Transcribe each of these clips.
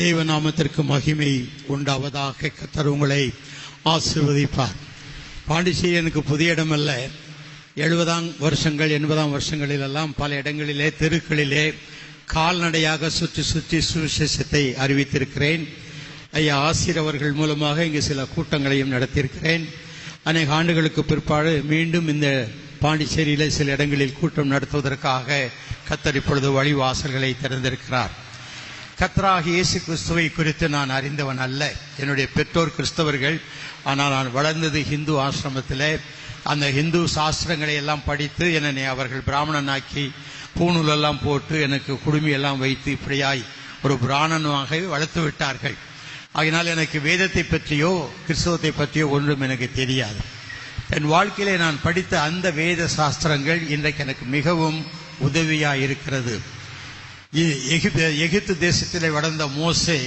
தேவநாமத்திற்கு மகிமை உண்டாவதாக. கர்த்தர் உங்களை ஆசீர்வதிப்பார். பாண்டிச்சேரி எனக்கு புதிய இடமல்ல. 70ஆம் வருஷங்கள் 80ஆம் வருஷங்களிலெல்லாம் பல இடங்களிலே தெருக்களிலே கால்நடையாக சுற்றி சுற்றி சுவிசேஷத்தை அறிவித்திருக்கிறேன். ஐயா ஆசிரியர் அவர்கள் மூலமாக இங்கு சில கூட்டங்களையும் நடத்தியிருக்கிறேன். அநேக ஆண்டுகளுக்கு பிற்பாடு மீண்டும் இந்த பாண்டிச்சேரியிலே சில இடங்களில் கூட்டம் நடத்துவதற்காக கர்த்தர் இப்பொழுது வழிவாசல்களை திறந்திருக்கிறார். கர்த்தராகிய இயேசு கிறிஸ்துவை குறித்து நான் அறிந்தவன் அல்ல. என்னுடைய பெற்றோர் கிறிஸ்தவர்கள். ஆனால் நான் வளர்ந்தது ஹிந்து ஆசிரமத்திலே. அந்த ஹிந்து சாஸ்திரங்களை எல்லாம் படித்து என்னை அவர்கள் பிராமணனாக்கி பூணூலெல்லாம் போட்டு எனக்கு குடுமியெல்லாம் வைத்து இப்படியாய் ஒரு பிராமணனாக வளர்த்து விட்டார்கள். ஆகினால் எனக்கு வேதத்தை பற்றியோ கிறிஸ்தவத்தை பற்றியோ ஒன்றும் எனக்கு தெரியாது. என் வாழ்க்கையிலே நான் படித்த அந்த வேத சாஸ்திரங்கள் இன்றைக்கு எனக்கு மிகவும் உதவியாக இருக்கிறது. எகிப்து தேசத்திலே வளர்ந்த மோசே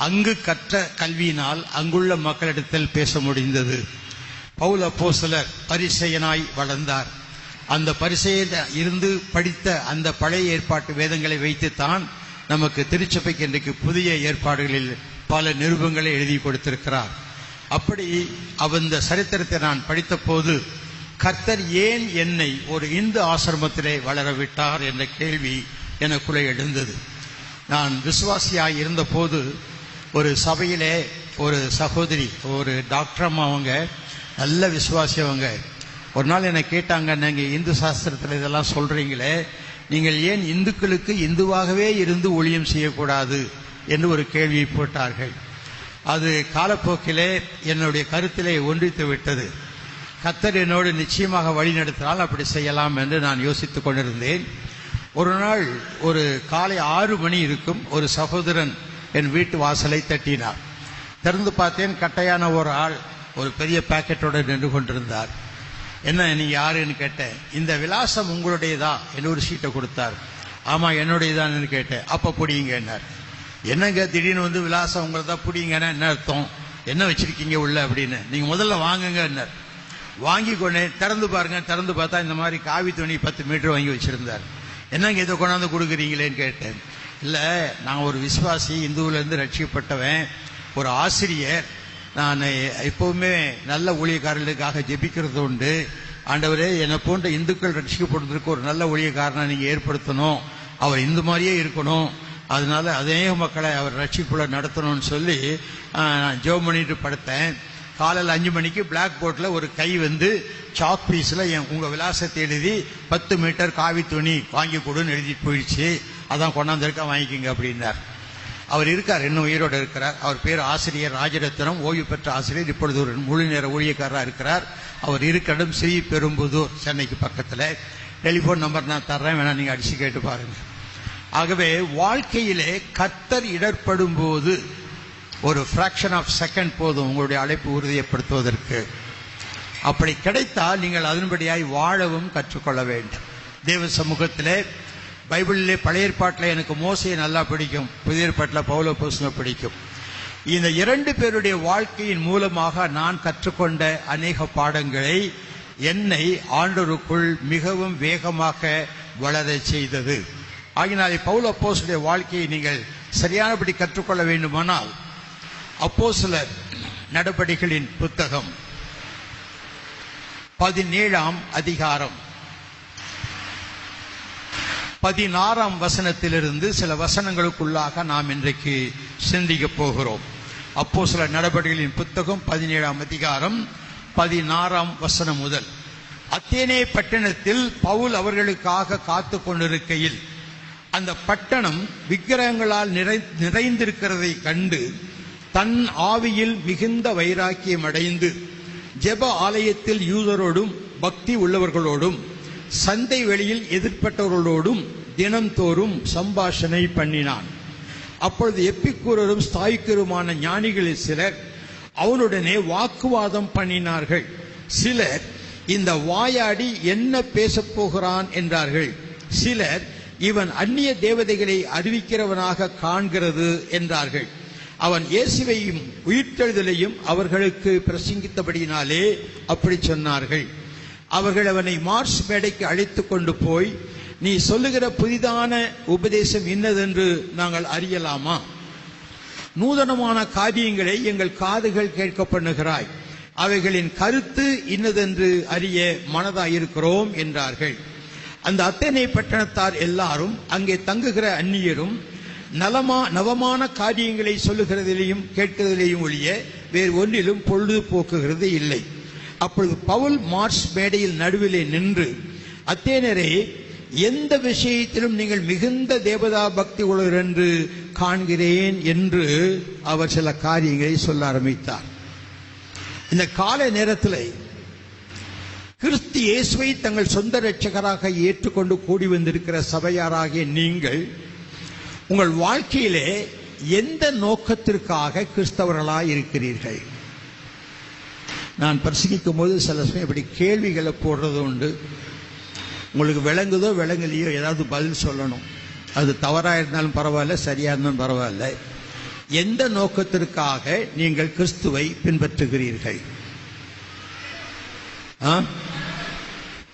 அங்கு கற்ற கல்வியினால் அங்குள்ள மக்களிடத்தில் பேச முடிந்தது. பவுல் அப்போஸ்தலர் பரிசேயனாய் வளர்ந்தார். அந்த பரிசேயன் இருந்து படித்த அந்த பழைய ஏற்பாட்டு வேதங்களை வைத்துத்தான் நமக்கு திருச்சபைக்கு இன்றைக்கு புதிய ஏற்பாடுகளில் பல நிருபங்களை எழுதி கொடுத்திருக்கிறார். அப்படி அந்த சரித்திரத்தை நான் படித்த போது கர்த்தர் ஏன் என்னை ஒரு இந்து ஆசிரமத்திலே வளரவிட்டார் என்ற கேள்வி எனக்குள்ளே எழுந்தது. நான் விசுவாசியாய் இருந்த போது ஒரு சபையிலே ஒரு சகோதரி, ஒரு டாக்டர் அம்மா, அவங்க நல்ல விசுவாசி. அவங்க ஒரு நாள் என்னை கேட்டாங்க, நீங்கள் இந்து சாஸ்திரத்தில் இதெல்லாம் சொல்றீங்களே, நீங்கள் ஏன் இந்துக்களுக்கு இந்துவாகவே இருந்து ஊழியம் செய்யக்கூடாது என்று ஒரு கேள்வியை போட்டார்கள். அது காலப்போக்கிலே என்னுடைய கருத்திலே ஒன்றித்து விட்டது. கர்த்தர் என்னோடு நிச்சயமாக வழி நடத்தினால் அப்படி செய்யலாம் என்று நான் யோசித்துக் கொண்டிருந்தேன். ஒரு நாள் ஒரு காலை 6 மணி இருக்கும், ஒரு சகோதரன் என் வீட்டு வாசலை தட்டினார். திறந்து பார்த்தேன், கட்டையான ஒரு ஆள் ஒரு பெரிய பாக்கெட்டோடு நின்று கொண்டிருந்தார். என்ன, நீ யாருன்னு கேட்டேன். இந்த விலாசம் உங்களுடையதா என்று ஒரு சீட்டை கொடுத்தார். ஆமா என்னுடையதான்னு கேட்டேன். அப்ப புடிங்க என்னார். என்னங்க திடீர்னு வந்து விலாசம் உங்களதா புடிங்கன்னா என்ன அர்த்தம், என்ன வச்சிருக்கீங்க உள்ள அப்படின்னு. நீங்க முதல்ல வாங்குங்க என்னார். வாங்கி கொண்டேன். திறந்து பாருங்க. திறந்து பார்த்தா இந்த மாதிரி காவி துணி 10 மீட்டர் வாங்கி வச்சிருந்தார். என்னங்க இதை கொண்டாந்து கொடுக்குறீங்களேன்னு கேட்டேன். இல்லை, நான் ஒரு விசுவாசி, இந்துவிலிருந்து ரட்சிக்கப்பட்டவன், ஒரு ஆசிரியர். நான் எப்பவுமே நல்ல ஊழியக்காரர்களுக்காக ஜெபிக்கிறது உண்டு. ஆண்டவரே, என்னை போன்ற இந்துக்கள் ரட்சிக்கப்படுவதற்கு ஒரு நல்ல ஊழியக்காரனை நீங்க ஏற்படுத்தணும், அவர் இந்து மாதிரியே இருக்கணும், அதனால அநேக மக்களை அவர் ரட்சிப்புல நடத்தணும்னு சொல்லி நான் ஜெபம் பண்ணிட்டு படுத்தேன். காலையில் 5 மணிக்கு பிளாக் போர்டில் ஒரு கை வந்து சாக் பீஸில் உங்க விலாசத்தை எழுதி 10 மீட்டர் காவி துணி வாங்கி கொடுன்னு எழுதிட்டு போயிடுச்சு. அதான் கொண்டாந்துருக்கா, வாங்கிக்கிங்க அப்படின்னார். அவர் இருக்கார், இன்னும் உயிரோடு இருக்கிறார். அவர் பேர் ஆசிரியர் ராஜரத்னம், ஓய்வு பெற்ற ஆசிரியர். இப்பொழுது ஒரு முழு நேர ஊழியக்காரராக இருக்கிறார். அவர் இருக்கிற ஸ்ரீ பெரும்புதூர், சென்னைக்கு பக்கத்தில். டெலிபோன் நம்பர் நான் தர்றேன், வேணா நீங்க அடிச்சு கேட்டு பாருங்க. ஆகவே வாழ்க்கையிலே கர்த்தர் இடர்படும் போது ஒரு ஃபிராக்ஷன் ஆஃப் செகண்ட் போதும் உங்களுடைய அழைப்பு உறுதியப்படுத்துவதற்கு. அப்படி கிடைத்தால் நீங்கள் அதன்படியாய் வாழவும் கற்றுக்கொள்ள வேண்டும். தேவ சமூகத்திலே பைபிளிலே பழைய ஏற்பாட்டில் எனக்கு மோசையை நல்லா பிடிக்கும், புதிய ஏற்பாட்டில் பவுல் அப்போஸ்தலனை பிடிக்கும். இந்த 2 பேருடைய வாழ்க்கையின் மூலமாக நான் கற்றுக்கொண்ட அநேக பாடங்களை என்னை ஆண்டவருக்குள் மிகவும் வேகமாக வளர செய்தது. ஆகினாலே பவுல் அப்போஸ்தலனுடைய வாழ்க்கையை நீங்கள் சரியானபடி கற்றுக்கொள்ள வேண்டுமானால் அப்போஸ்தலர் நடபடிகளின் புத்தகம் 17ஆம் அதிகாரம் 16ஆம் வசனத்திலிருந்து சில வசனங்களுக்குள்ளாக நாம் இன்றைக்கு சிந்திக்க போகிறோம். அப்போஸ்தலர் நடபடிகளின் புத்தகம் 17ஆம் அதிகாரம் 16ஆம் வசனம் முதல். அத்தேனே பட்டணத்தில் பவுல் அவர்களுக்காக காத்து கொண்டிருக்கையில் அந்த பட்டணம் விக்கிரகங்களால் நிறைந்திருக்கிறதை கண்டு தன் ஆவியில் மிகுந்த வைராக்கியம் அடைந்து ஜெப ஆலயத்தில் யூதரோடும் பக்தி உள்ளவர்களோடும் சந்தை வெளியில் எதிர்ப்பட்டவர்களோடும் தினந்தோறும் சம்பாஷணை பண்ணினான். அப்பொழுது எப்பிக்கூரரும் ஸ்தாயிக்கருமான ஞானிகளில் சிலர் அவனுடனே வாக்குவாதம் பண்ணினார்கள். சிலர், இந்த வாயாடி என்ன பேசப் போகிறான் என்றார்கள். சிலர், இவன் அந்நிய தேவதைகளை அறிவிக்கிறவனாக காண்கிறது என்றார்கள். அவன் இயேசுவையும் உயிர்த்தெழுதலையும் அவர்களுக்கு பிரசங்கித்தபடியினாலே அப்படி சொன்னார்கள். அவர்கள் அவனை மார்ஸ் மேடைக்கு அழைத்துக் கொண்டு போய், நீ சொல்லுகிற புதிதான உபதேசம் இன்னதென்று நாங்கள் அறியலாமா? நூதனமான காரியங்களை எங்கள் காதுகள் கேட்க பண்ணுகிறாய். அவைகளின் கருத்து இன்னதென்று அறிய மனதாயிருக்கிறோம் என்றார்கள். அந்த அத்தனை பட்டணத்தார் எல்லாரும் அங்கே தங்குகிற அந்நியரும் நவமான காரியங்களை சொல்லுகிறதிலேயும் கேட்கிறதிலேயும் ஒழிய வேறு ஒன்றிலும் பொழுது போக்குகிறது இல்லை. அப்பொழுது பவுல் மார்ஸ் மேடையில் நடுவிலே நின்று, அத்தேனரே, எந்த விஷயத்திலும் நீங்கள் மிகுந்த தேவதா பக்தி உள்ளவர் என்று காண்கிறேன் என்று அவர் சில காரியங்களை சொல்ல ஆரம்பித்தார். இந்த கால நேரத்தில் கிறிஸ்து இயேசுவை தங்கள் சொந்த இரட்சகராக ஏற்றுக்கொண்டு கூடி வந்திருக்கிற சபையாராகிய நீங்கள் உங்கள் வாழ்க்கையிலே எந்த நோக்கத்திற்காக கிறிஸ்தவர்களாய் இருக்கிறீர்கள்? நான் பிரசங்கிக்கும் போது சில சமயம் இப்படி கேள்விகளை போடுறது உண்டு. உங்களுக்கு விளங்குதோ விளங்கலையோ ஏதாவது பதில் சொல்லணும். அது தவறாக இருந்தாலும் பரவாயில்ல, சரியா இருந்தாலும் பரவாயில்ல. எந்த நோக்கத்திற்காக நீங்கள் கிறிஸ்துவை பின்பற்றுகிறீர்கள்?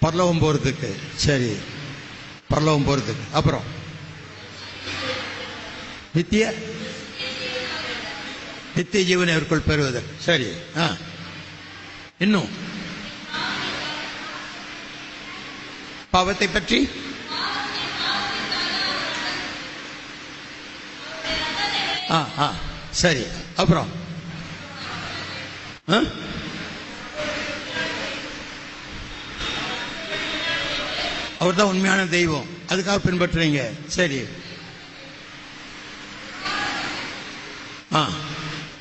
பரலோகம் போறதுக்கு. சரி, பரலோகம் போறதுக்கு. அப்புறம் நித்திய ஜீவனை அவர்கள் பெறுவதற்கு. சரி, இன்னும் பாவத்தை பற்றி, சரி, அப்புறம் அவர் தான் உண்மையான தெய்வம், அதுக்காக பின்பற்றுறீங்க. சரி,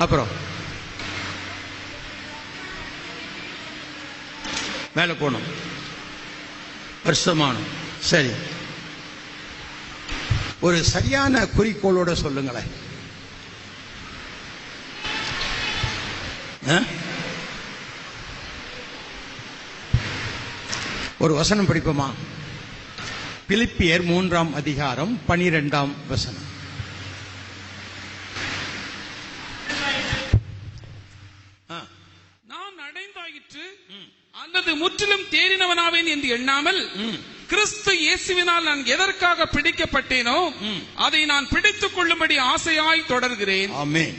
அப்புறம் மேல போகணும், வருஷமானும். சரி, ஒரு சரியான குறிக்கோளோட சொல்லுங்களேன். ஒரு வசனம் படிப்போமா? பிலிப்பியர் 3ஆம் அதிகாரம் 12ஆம் வசனம். நான் அடைந்தாயிற்று அல்லது முற்றிலும் தேறினவனாவேன் என்று எண்ணாமல், கிறிஸ்து இயேசுவினால் நான் எதற்காக பிடிக்கப்பட்டேனோ அதை நான் பிடித்துக் கொள்ளும்படி ஆசையாய் தொடர்கிறேன். ஆமென்.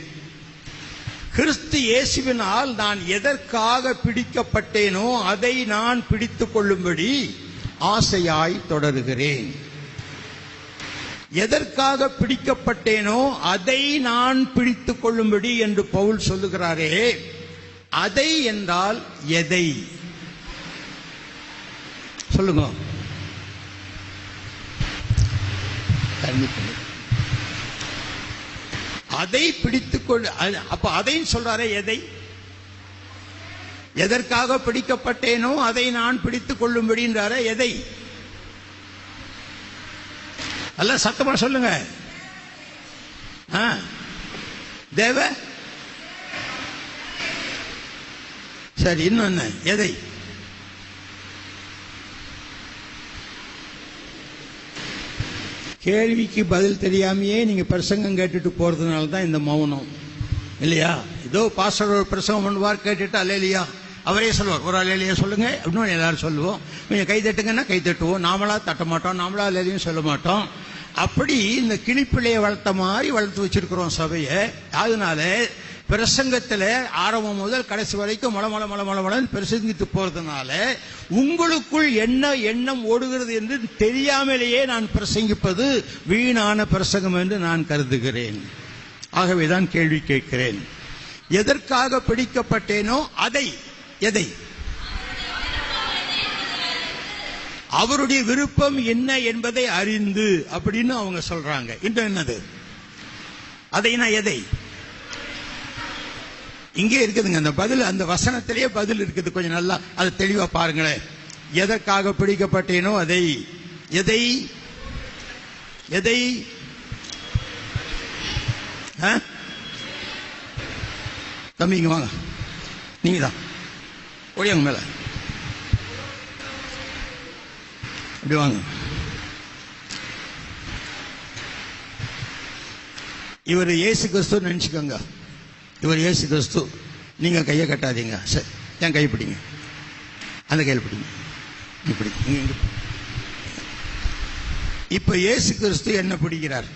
கிறிஸ்து இயேசுவினால் நான் எதற்காக பிடிக்கப்பட்டேனோ அதை நான் பிடித்துக் கொள்ளும்படி ஆசையாய் தொடர்கிறேன். எதற்காக பிடிக்கப்பட்டேனோ அதை நான் பிடித்துக் கொள்ளும்படி என்று பவுல் சொல்லுகிறாரே, அதை என்றால் எதை? சொல்லுங்க. அதை பிடித்துக் கொள்ள. அப்ப அதையும் சொல்றாரே, எதை? எதற்காக பிடிக்கப்பட்டேனோ அதை நான் பிடித்துக் கொள்ளும்படின்றார, எதை? அல்ல, சத்தமா சொல்லுங்க. தேவ. சரி, இன்னொன்னு எதை? கேள்விக்கு பதில் தெரியாமையே நீங்க பிரசங்கம் கேட்டுட்டு போறதுனால தான் இந்த மௌனம், இல்லையா? ஏதோ பாஸ்டர் ஒரு பிரசங்கம் பண்ணுவார், கேட்டுட்டு அல்லேலியா அவரே சொல்லுவார், ஒரு அல்லேலியா சொல்லுங்க அப்படின்னு எல்லாரும் சொல்லுவோம். கொஞ்சம் கை தட்டுங்கன்னா கை தட்டுவோம், நாமளா தட்ட மாட்டோம், நாமளா அல்லேலியும் சொல்ல மாட்டோம். அப்படி இந்த கிளிப்பிள்ளையை வளர்த்த மாதிரி வளர்த்து வச்சிருக்கிறோம் சபையை. அதனால பிரசங்கத்துல ஆரம்பம் முதல் கடைசி வரைக்கும் மளமளன்னு பிரசங்கித்து போறதுனால உங்களுக்குள் என்ன எண்ணம் ஓடுகிறது என்று தெரியாமலேயே நான் பிரசங்கிப்பது வீணான பிரசங்கம் என்று நான் கருதுகிறேன். ஆகவேதான் கேள்வி கேட்கிறேன். எதற்காக பிடிக்கப்பட்டேனோ அதை, எதை? அவருடைய விருப்பம் என்ன என்பதை அறிந்து அப்படின்னு அவங்க சொல்றாங்க. இன்னும் என்னது? அதைனா எதை? இங்கே இருக்குதுங்க அந்த பதில், அந்த வசனத்திலேயே பதில் இருக்குது. கொஞ்சம் நல்லா அதை தெளிவா பாருங்களேன். எதற்காக பிடிக்கப்பட்டேனோ அதை, எதை? எதை? தம்பிங்க வாங்க, நீங்க தான் ஓடியாங்க மேல, அப்படி வாங்க. இவர் இயேசு கிறிஸ்து நினைச்சுக்கோங்க, இவர் இயேசு கிறிஸ்து. நீங்க கையை கட்டாதீங்க. சரி, என் கை பிடிங்க, அந்த கையில் பிடிங்க, இப்படி. இப்ப இயேசு கிறிஸ்து என்ன பிடிக்கிறார்?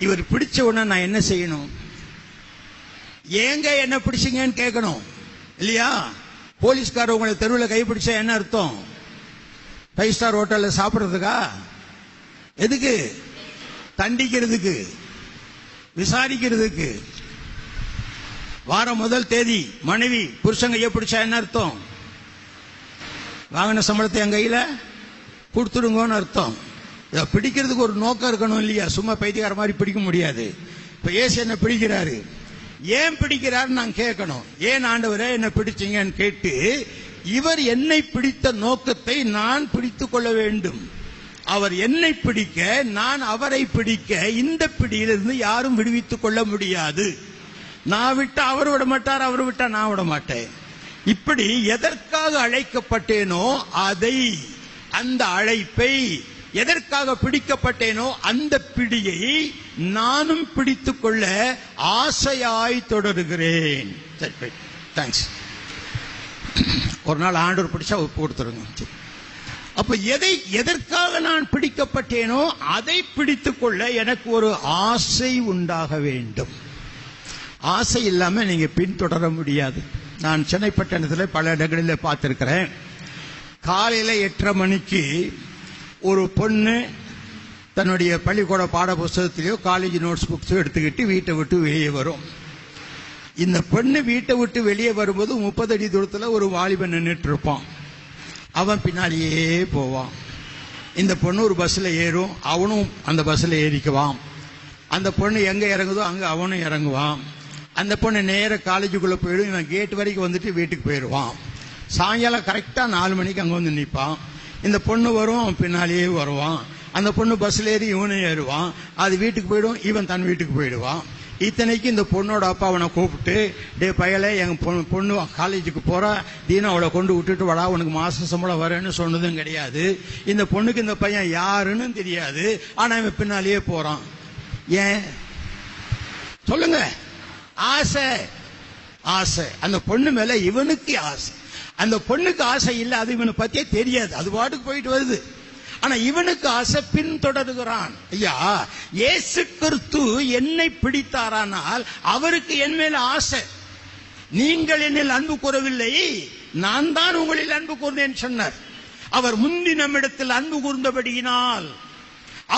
இவர் பிடிச்ச உடனே நான் என்ன செய்யணும்? ஏங்க என்ன பிடிச்சிங்கன்னு கேட்கணும் இல்லையா? போலீஸ்கார உங்களை தெருவில் கைப்பிடிச்சா என்ன அர்த்தம்? 5 ஸ்டார் ஹோட்டல்ல சாப்பிடுறதுக்கா? எதுக்கு? தண்டிக்கிறதுக்கு, விசாரிக்கிறதுக்கு. வாரம் முதல் தேதி மனைவி புருஷன் கையை பிடிச்சா என்ன அர்த்தம்? வாங்கின சம்பளத்தை என் கையில கொடுத்துடுங்கன்னு அர்த்தம். இதை பிடிக்கிறதுக்கு ஒரு நோக்கம் இருக்கணும் இல்லையா? சும்மா பைத்தியக்கார மாதிரி பிடிக்க முடியாது. இப்ப இயேசு என்ன பிடிக்கிறாரு, ஏன் பிடிக்கிறாரு நான் கேட்கணும். ஏன் ஆண்டவரே என்ன பிடிச்சீங்கன்னு கேட்டு, இவர் என்னை பிடித்த நோக்கத்தை நான் பிடித்துக் கொள்ள வேண்டும். அவர் என்னை பிடிக்க, நான் அவரை பிடிக்க, இந்த பிடியிலிருந்து யாரும் விடுவித்துக் கொள்ள முடியாது. நான் விட்டா அவர் விட மாட்டார், அவர் விட்டா நான் விட மாட்டேன். இப்படி எதற்காக அழைக்கப்பட்டேனோ அதை, அந்த அழைப்பை, எதற்காக பிடிக்கப்பட்டேனோ அந்த பிடியை நானும் பிடித்துக் கொள்ள ஆசையாய் தொடருகிறேன். தேங்க்ஸ். ஒரு நாள் ஆண்டவர் பிடிச்சா ஒப்பு கொடுத்துருங்க. அப்ப எதற்காக நான் பிடிக்கப்பட்டேனோ அதை பிடித்துக் கொள்ள எனக்கு ஒரு ஆசை உண்டாக வேண்டும். ஆசை இல்லாம நீங்க பின்தொடர முடியாது. நான் சென்னை பட்டணத்தில் பல இடங்களில் பார்த்திருக்கிறேன். காலையில 8:30 மணிக்கு ஒரு பொண்ணு தன்னுடைய பள்ளிக்கூட பாட புஸ்தகத்திலேயோ காலேஜ் நோட்ஸ் புக்ஸோ எடுத்துக்கிட்டு வீட்டை விட்டு வெளியே வரும். இந்த பொண்ணு வீட்டை விட்டு வெளியே வரும்போது 30 அடி தூரத்தில் ஒரு வாலிபன் நின்றுட்டு இருப்பான். அவன் பின்னாலேயே போவான். இந்த பொண்ணு ஒரு பஸ்ல ஏறும், அவனும் அந்த பஸ்ல ஏறிக்குவான். அந்த பொண்ணு எங்க இறங்குதோ அங்க அவனும் இறங்குவான். அந்த பொண்ணு நேர காலேஜுக்குள்ள போயிடும். இவன் கேட் வரைக்கும் வந்துட்டு வீட்டுக்கு போயிடுவான். சாயங்காலம் கரெக்டா 4 மணிக்கு அங்க வந்து நிற்பான். இந்த பொண்ணு வரும், அவன் பின்னாலேயே வருவான். அந்த பொண்ணு பஸ்ல ஏறி இவனும் ஏறுவான். அது வீட்டுக்கு போயிடும், இவன் தன் வீட்டுக்கு போயிடுவான். இத்தனைக்கு இந்த பொண்ணோட அப்பா அவனை கூப்பிட்டு, டே பயலே, எங்க பொண்ணு காலேஜுக்கு போறா, தீனா அவளை கொண்டு விட்டுட்டு வாடா, உனக்கு மாச சம்பளம் வரேன்னு சொன்னதும் கிடையாது. இந்த பொண்ணுக்கு இந்த பையன் யாருன்னு தெரியாது. ஆனா இவன் பின்னாலேயே போறான். ஏன் சொல்லுங்க? ஆசை. ஆசை. அந்த பொண்ணு மேல இவனுக்கு ஆசை. அந்த பொண்ணுக்கு ஆசை இல்ல, அது இவனை பத்தியே தெரியாது, அது பாட்டுக்கு போயிட்டு வருது. ஆனா இவனுக்கு ஆசை, பின்தொடர்கிறான். ஐயா, இயேசு கிறிஸ்து என்னை பிடித்தாரானால் அவருக்கு என் மேல ஆசை. நீங்கள் என்னில் அன்பு கூறவில்லை, நான் தான் உங்களில் அன்பு கூர்ந்தேன் சொன்னார். அவர் முந்தி நம்மிடத்தில் அன்பு கூர்ந்தபடியினால்,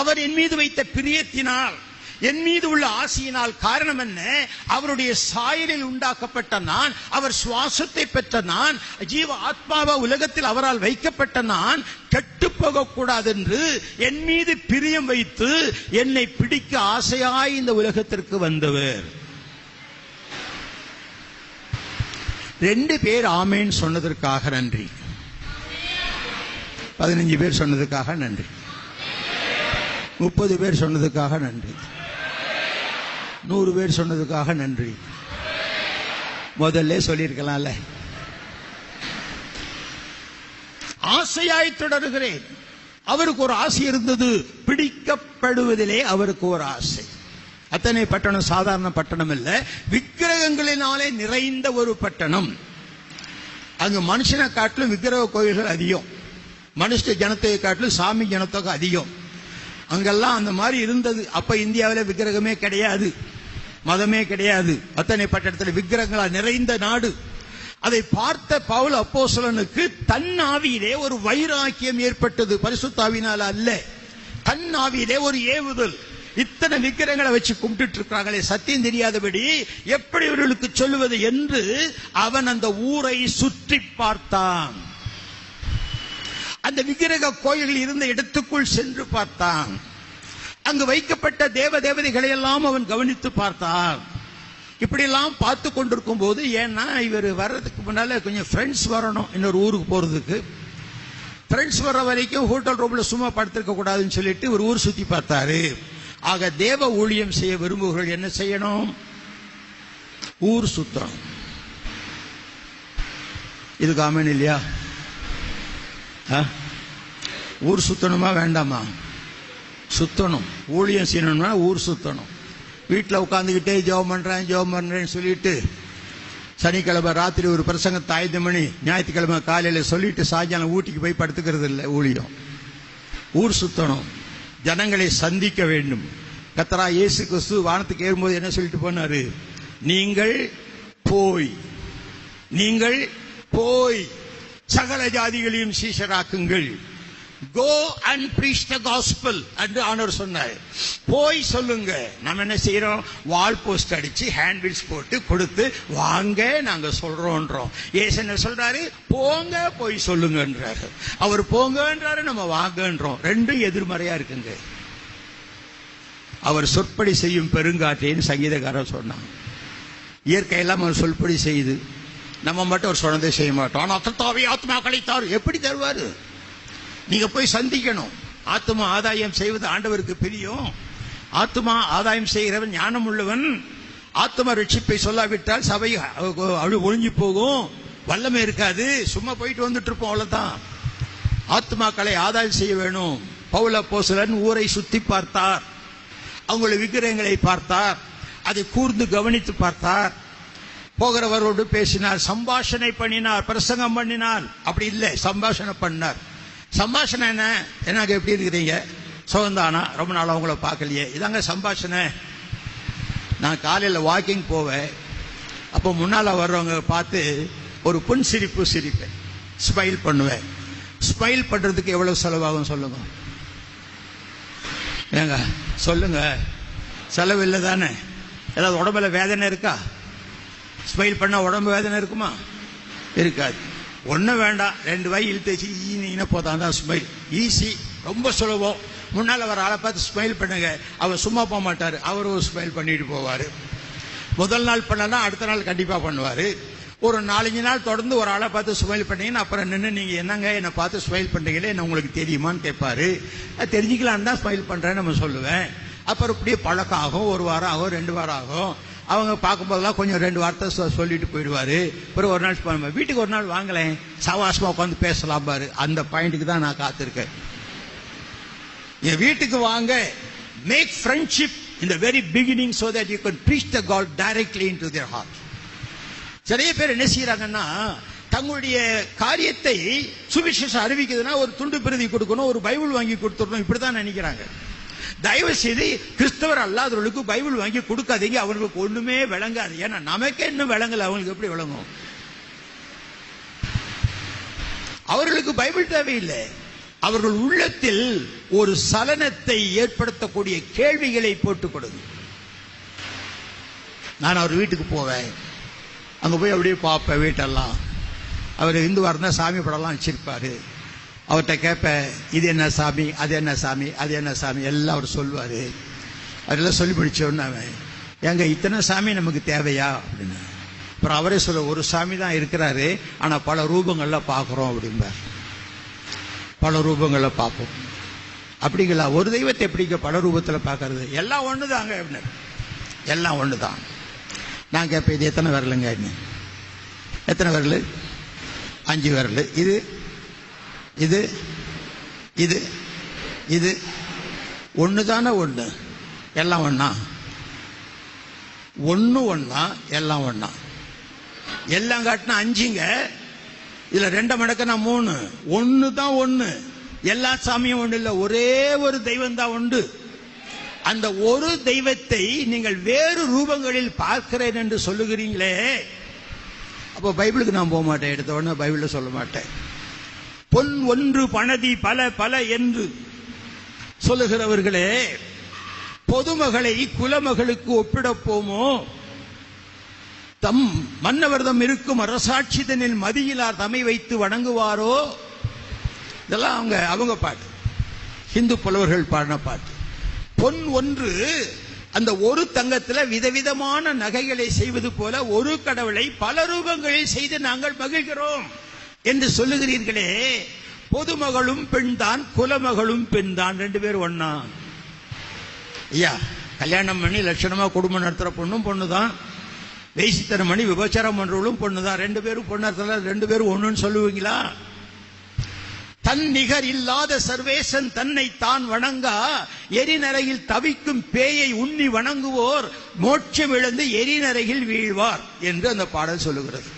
அவர் என் மீது வைத்த பிரியத்தினால், என் மீது உள்ள ஆசையினால். காரணம் என்ன? அவருடைய சாயலில் உண்டாக்கப்பட்ட நான், அவர் சுவாசத்தை பெற்ற நான், ஜீவ ஆத்மாவா உலகத்தில் அவரால் வைக்கப்பட்ட நான் கெட்டு போகக்கூடாது என்று என் மீது பிரியம் வைத்து என்னை பிடிக்க ஆசையாய் இந்த உலகத்திற்கு வந்தவர். 2 பேர் ஆமேன் சொன்னதற்காக நன்றி. 15 பேர் சொன்னதுக்காக நன்றி. 30 பேர் சொன்னதுக்காக நன்றி. 100 பேர் சொன்னதுக்காக நன்றி. முதல்ல சொல்லியிருக்கலாம்ல. ஆசையாய் தொடருகிறேன். அவருக்கு ஒரு ஆசை இருந்தது, பிடிக்கப்படுவதிலே அவருக்கு ஒரு ஆசை. அத்தனை பட்டணம் சாதாரண பட்டணம் இல்ல, விக்கிரகங்களினாலே நிறைந்த ஒரு பட்டணம். அங்கு மனுஷனை காட்டிலும் விக்கிரக கோயில்கள் அதிகம், மனுஷ ஜனத்தை காட்டிலும் சாமி ஜனத்தொகை அதிகம். அங்கெல்லாம் அந்த மாதிரி இருந்தது. அப்ப இந்தியாவில் விக்கிரகமே கிடையாது, மதமே கிடையாது. அத்தனை பட்டணத்தில் விக்கிரகங்களால் நிறைந்த நாடு. அதை பார்த்த பவுல் அப்போஸ்தலனுக்கு தன் ஆவியிலே ஒரு வைராக்கியம் ஏற்பட்டது. பரிசுத்த ஆவியினால அல்ல, தன் ஆவியிலே ஒரு ஏவுதல். இத்தனை விக்கிரகங்களை வச்சு கும்பிட்டு இருக்காங்களே, சத்தியம் தெரியாதபடி எப்படி இவர்களுக்கு சொல்லுவது என்று அவன் அந்த ஊரை சுற்றி பார்த்தான். அந்த விக்கிரக கோயில்கள் இருந்த இடத்துக்குள் சென்று பார்த்தான். அங்கு வைக்கப்பட்ட தேவதைகளை எல்லாம் அவன் கவனித்து பார்த்தான். இப்படி எல்லாம் பார்த்து கொண்டிருக்கும் போது, ஏன்னா இவர் வர்றதுக்கு முன்னால கொஞ்சம் ஃப்ரெண்ட்ஸ் வரணும், இன்னொரு ஊருக்கு போறதுக்கு. ஃப்ரெண்ட்ஸ் வர்ற வரைக்கும் ஹோட்டல் ரூம்ல சும்மா படுத்திருக்க கூடாதுன்னு சொல்லிட்டு ஒரு ஊர் சுத்தி பார்த்தாரு. ஆக தேவ ஊழியம் செய்ய விரும்புகிறவர்கள் என்ன செய்யணும்? ஊர் சுத்தம். இதுக்கு ஆமேன் இல்லையா? ஊர் சுத்தணுமா வேண்டாமா? சுத்தணும். ஊழியம் செய்யணும்னா ஊர் சுத்தணும். வீட்டில் உட்காந்துக்கிட்டே ஜெபம் பண்றேன்னு சொல்லிட்டு சனிக்கிழமை ராத்திரி ஒரு பிரசங்கத்தை 5 மணி, ஞாயிற்றுக்கிழமை காலையில சொல்லிட்டு சாயங்காலம் ஊட்டிக்கு போய் படுத்துக்கிறது இல்லை ஊழியம். ஊர் சுத்தணும், ஜனங்களை சந்திக்க வேண்டும், கர்த்தராகிய இயேசு கிறிஸ்து வானத்துக்கு ஏறும்போது என்ன சொல்லிட்டு போனாரு? நீங்கள் போய் சகல ஜாதிகளையும் சீஷராக்குங்கள். Go and preach the gospel என்று ஆண்டவர் சொன்னார். போய் சொல்லுங்க. நம்ம என்ன செய்யறோம்? வால் போஸ்ட் அடிச்சு ஹேண்ட்பில்ஸ் போட்டு கொடுத்து வாங்க நாங்க சொல்றோம்ன்றோம். இயேசு என்ன சொல்றாரு? போங்க போய் சொல்லுங்கன்றாரு. அவர் போங்கன்றாரு, நம்ம வாங்கன்றோம். ரெண்டும் எதிர்மறையா இருக்குங்க. அவர் சொற்படி செய்யும் பெருங்காற்றேன்னு சங்கீதக்காரர் சொன்னான். இயற்கையெல்லாம் அவர் சொல்படி செய்யுது, நம்ம மட்டும் அவர் சொன்னதை செய்ய மாட்டோம். ஆனா கர்த்தாவே ஆத்மாக்களை தாரு. எப்படி தருவாரு? நீங்க போய் சந்திக்கணும். ஆத்மா ஆதாயம் செய்வது ஆண்டவருக்கு பிரியம். ஆத்மா ஆதாயம் செய்கிறவன் ஞானம் உள்ளவன். ஆத்மா ரட்சிப்பை சொல்லாவிட்டால் சபை ஒழிஞ்சு போகும், வல்லமை இருக்காது. சும்மா போயிட்டு வந்துட்டு இருப்போம், அவ்வளவுதான். ஆத்மாக்களை ஆதாயம் செய்ய வேணும். பவுல் அப்போஸ்தலன் ஊரை சுத்தி பார்த்தார், அவங்களுடைய விக்கிரகங்களை பார்த்தார், அதை கூர்ந்து கவனித்து பார்த்தார், போகிறவரோடு பேசினார், சம்பாஷணை பண்ணினார், பிரசங்கம் பண்ணினார். அப்படி இல்லை, சம்பாஷணை பண்ணார். சம்பாஷணை என்ன? எனக்கு எப்படி இருக்கிறீங்க? சுகந்தானா? ரொம்ப நாள் அவங்கள பார்க்கலையே. இதாங்க சம்பாஷணை. நான் காலையில் வாக்கிங் போவேன். அப்போ முன்னால் வர்றவங்க பார்த்து ஒரு புன் சிரிப்பு சிரிப்பேன், ஸ்மைல் பண்ணுவேன். ஸ்மைல் பண்ணுறதுக்கு எவ்வளவு செலவாகும் சொல்லுங்க? ஏங்க சொல்லுங்க, செலவு இல்லை தானே? ஏதாவது உடம்புல வேதனை இருக்கா? ஸ்மைல் பண்ண உடம்பு வேதனை இருக்குமா? இருக்காது. ஒன்றும் வேண்டாம், 2 வாய் இழுத்து ஈன போதான் தான் ஸ்மைல். ஈஸி, ரொம்ப சுலபம். முன்னால் வர ஆளை பார்த்து ஸ்மைல் பண்ணுங்க. அவர் சும்மா போக மாட்டார், அவர் ஒரு ஸ்மைல் பண்ணிட்டு போவார். முதல் நாள் பண்ணனா அடுத்த நாள் கண்டிப்பாக பண்ணுவார். ஒரு 4-5 நாள் தொடர்ந்து ஒரு ஆளை பார்த்து ஸ்மைல் பண்ணீங்கன்னா அப்புறம் நின்று நீங்கள் என்னங்க என்னை பார்த்து ஸ்மைல் பண்ணுறீங்களே, என்ன உங்களுக்கு தெரியுமான்னு கேட்பாரு. தெரிஞ்சுக்கலான்னு தான் ஸ்மைல் பண்ணுறேன்னு நம்ம சொல்லுவேன். அப்புறம் இப்படியே பழக்கம் ஆகும். 1 வாரம் ஆகும், 2 வாரம் ஆகும். அவங்க பார்க்கும்போதெல்லாம் கொஞ்சம் 2 வார்த்தை சொல்லிட்டு போயிடுவாரு. பிறகு ஒரு நாள் வீட்டுக்கு ஒரு நாள் வாங்கலேன், சவாசமா உட்காந்து பேசலாம் பாரு. அந்த பாயிண்ட்டுக்கு தான் நான் காத்திருக்கேன். என் வீட்டுக்கு வாங்க, make friendship in the very beginning so that you can preach the God directly into their heart. நிறைய பேர் என்ன செய்யறாங்கன்னா, தங்களுடைய காரியத்தை சுவிசேஷம் அறிவிக்கிறதுனா ஒரு துண்டு பிரதி கொடுக்கணும், ஒரு பைபிள் வாங்கி கொடுத்துடணும், இப்படிதான் நினைக்கிறாங்க. தயவு செய்து கிறிஸ்தவர் அல்லாதவர்களுக்கு பைபிள் வாங்கி கொடுக்காதீங்க. அவர்களுக்கு ஒண்ணுமே விளங்காது. ஏன்னா நமக்கே இன்னும் விளங்கல, அவங்களுக்கு எப்படி விளங்கும்? அவர்களுக்கு பைபிள் தேவையில்லை. அவர்கள் உள்ளத்தில் ஒரு சலனத்தை ஏற்படுத்தக்கூடிய கேள்விகளை போட்டுக் கொடுங்க. நான் அவர் வீட்டுக்கு போவேன், அங்க போய் அப்படியே பார்ப்பேன் வீட்டெல்லாம். அவர் இந்துவா இருந்தா சாமி படம்லாம் வச்சிருப்பாரு. அவர்கிட்ட கேட்பேன், இது என்ன சாமி, அது என்ன சாமி, அது என்ன சாமி, எல்லாம் அவர் சொல்லுவாரு. அதெல்லாம் சொல்லி முடிச்சோன்னு ஏங்க இத்தனை சாமி நமக்கு தேவையா அப்படின்னு. அப்புறம் அவரே சொல்ல, ஒரு சாமி தான் இருக்கிறாரு, ஆனா பல ரூபங்கள்ல பார்க்கிறோம் அப்படிம்பார். பல ரூபங்களை பார்ப்போம். அப்படிங்களா? ஒரு தெய்வத்தை எப்படிங்க பல ரூபத்தில் பார்க்கறது? எல்லாம் ஒண்ணுதாங்க அப்படின்னு. எல்லாம் ஒண்ணுதான். நான் கேட்பேன், இது எத்தனை விரலுங்க? எத்தனை விரல்? 5 விரல். இது இது இது இது ஒண்ணுதானே? ஒண்ணு. எல்லாம் ஒண்ணா? ஒண்ணு ஒண்ணா? எல்லாம் ஒண்ணா? எல்லாம் காட்டினா 5ங்க, இதுல 2 மடக்குனா 3. ஒண்ணு தான் ஒண்ணு. எல்லா சாமியும் ஒண்ணு இல்ல, ஒரே ஒரு தெய்வம் தான் உண்டு. அந்த ஒரு தெய்வத்தை நீங்கள் வேறு ரூபங்களில் பார்க்கிறேன் என்று சொல்லுகிறீங்களே, அப்போ பைபிளுக்கு நான் போக மாட்டேன். எடுத்த உடனே பைபிள்ல சொல்ல மாட்டேன். பொன் ஒன்று பணதி பல பல என்று சொல்லுகிறவர்களே, பொதுமகளை குலமகளுக்கு ஒப்பிடப்போமோ? தம் மன்னவர்தம் இருக்கும் அரசாட்சிதனில் மதியிலார் தம்மை வைத்து வணங்குவாரோ? இதெல்லாம் அவங்க பாட்டு, ஹிந்து புலவர்கள் பாடின பாட்டு. பொன் ஒன்று, அந்த ஒரு தங்கத்துல விதவிதமான நகைகளை செய்வது போல ஒரு கடவுளை பல ரூபங்களில் செய்து நாங்கள் மகிழ்கிறோம் என்று சொல்லுகிறீர்களே. பொதுமகளும் பெண் தான், குலமகளும் பெண் தான், 2 பேரும் ஒண்ணா? ஐயா, கல்யாணம் பண்ணி லட்சணமா குடும்பம் நடத்துற பொண்ணும் பொண்ணுதான், வேசித்தனம் பண்ணி விபச்சாரம் பண்றவளும் பொண்ணுதான். 2 பேரும் பொண்ணு, 2 பேரும் ஒண்ணுன்னு சொல்லுவீங்களா? தன் நிகர் இல்லாத சர்வேசன் தன்னை தான் வணங்கா, எரிநரையில் தவிக்கும் பேயை உண்ணி வணங்குவோர் மோட்சம் இழந்து எரிநரையில் வீழ்வார் என்று அந்த பாடல் சொல்லுகிறது.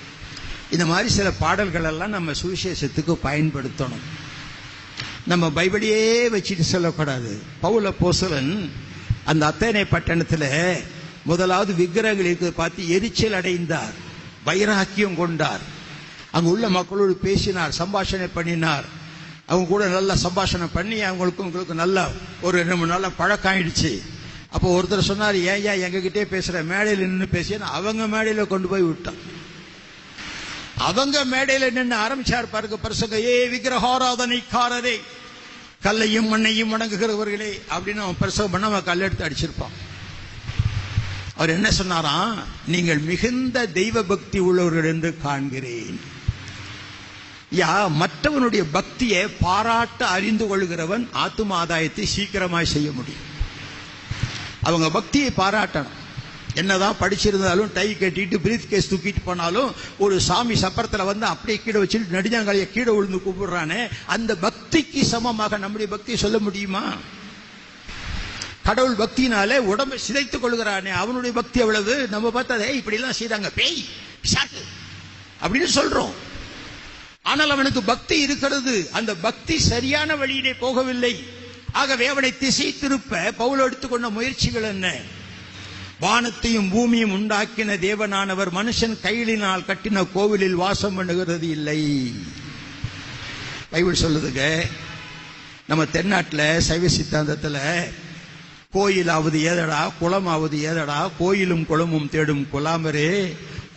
இந்த மாதிரி சில பாடல்கள் எல்லாம் நம்ம சுவிசேஷத்துக்கு பயன்படுத்தணும். நம்ம பைபிளையே வச்சுட்டு சொல்லக்கூடாது. பவுல் அப்போஸ்தலன் அந்த அத்தேனை பட்டணத்தில் முதலாவது விக்கிரகங்கள் இருக்கிறத பார்த்து எரிச்சல் அடைந்தார், வைராக்கியம் கொண்டார். அங்கு உள்ள மக்களோடு பேசினார், சம்பாஷணை பண்ணினார். அவங்க கூட நல்லா சம்பாஷணை பண்ணி அவங்களுக்கும் நல்ல ஒரு 2-3 நாள் பழக்கம் ஆயிடுச்சு. அப்போ ஒருத்தர் சொன்னார், ஏன் எங்ககிட்டே பேசுற, மேடையில் நின்று பேசிய அவங்க மேடையில கொண்டு போய் விட்டான். அவங்க மேடையில நின்று ஆரம்பிச்சார் பாருங்க பிரசங்க, விக்கிரகாராதனைக்காரரே, கல்லையும் மண்ணையும் வணங்குகிறவர்களே அப்படின்னு அவன் பிரசங்கம் பண்ண அவன் கல்லெடுத்து அடிச்சிருப்பான். அவர் என்ன சொன்னாராம், நீங்கள் மிகுந்த தெய்வ பக்தி உள்ளவர்கள் என்று காண்கிறேன். மற்றவனுடைய பக்தியை பாராட்ட அறிந்து கொள்கிறவன் ஆத்தும ஆதாயத்தை சீக்கிரமாய் செய்ய முடியும். அவங்க பக்தியை பாராட்டணும். என்னதான் படிச்சிருந்தாலும், டை கட்டிட்டு பிரீத் கேஸ் தூக்கிட்டு போனாலும், ஒரு சாமி சப்பரத்தில் வந்து அப்படியே கீழே வச்சுட்டு நெடுஞ்சாங்காலிய கீழே விழுந்து கூப்பிடுறானே, அந்த பக்திக்கு சமமாக நம்முடைய பக்தியை சொல்ல முடியுமா? கடவுள் பக்தினாலே உடம்பை சிதைத்துக் கொள்கிறானே, அவனுடைய பக்தி எவ்வளவு? நம்ம பார்த்ததே இப்படி எல்லாம் செய்தாங்க, பேய் பிசாசு அப்படின்னு சொல்றோம். ஆனால் அவனுக்கு பக்தி இருக்கிறது, அந்த பக்தி சரியான வழியிலே போகவில்லை. ஆகவே அவனை திசை திருப்ப பவுல் எடுத்துக்கொண்ட முயற்சிகள் என்ன? வானத்தையும் பூமியும் உண்டாக்கின தேவனானவர் மனுஷன் கையினால் கட்டின கோவிலில் வாசம் பண்ணுகிறது இல்லை. பைபிள் சொல்லுதுங்க, நம்ம தென்னாட்டில் சைவ சித்தாந்தத்தில் கோயிலாவது ஏதடா குளமாவது ஏதடா, கோயிலும் குளமும் தேடும் குலாமரே,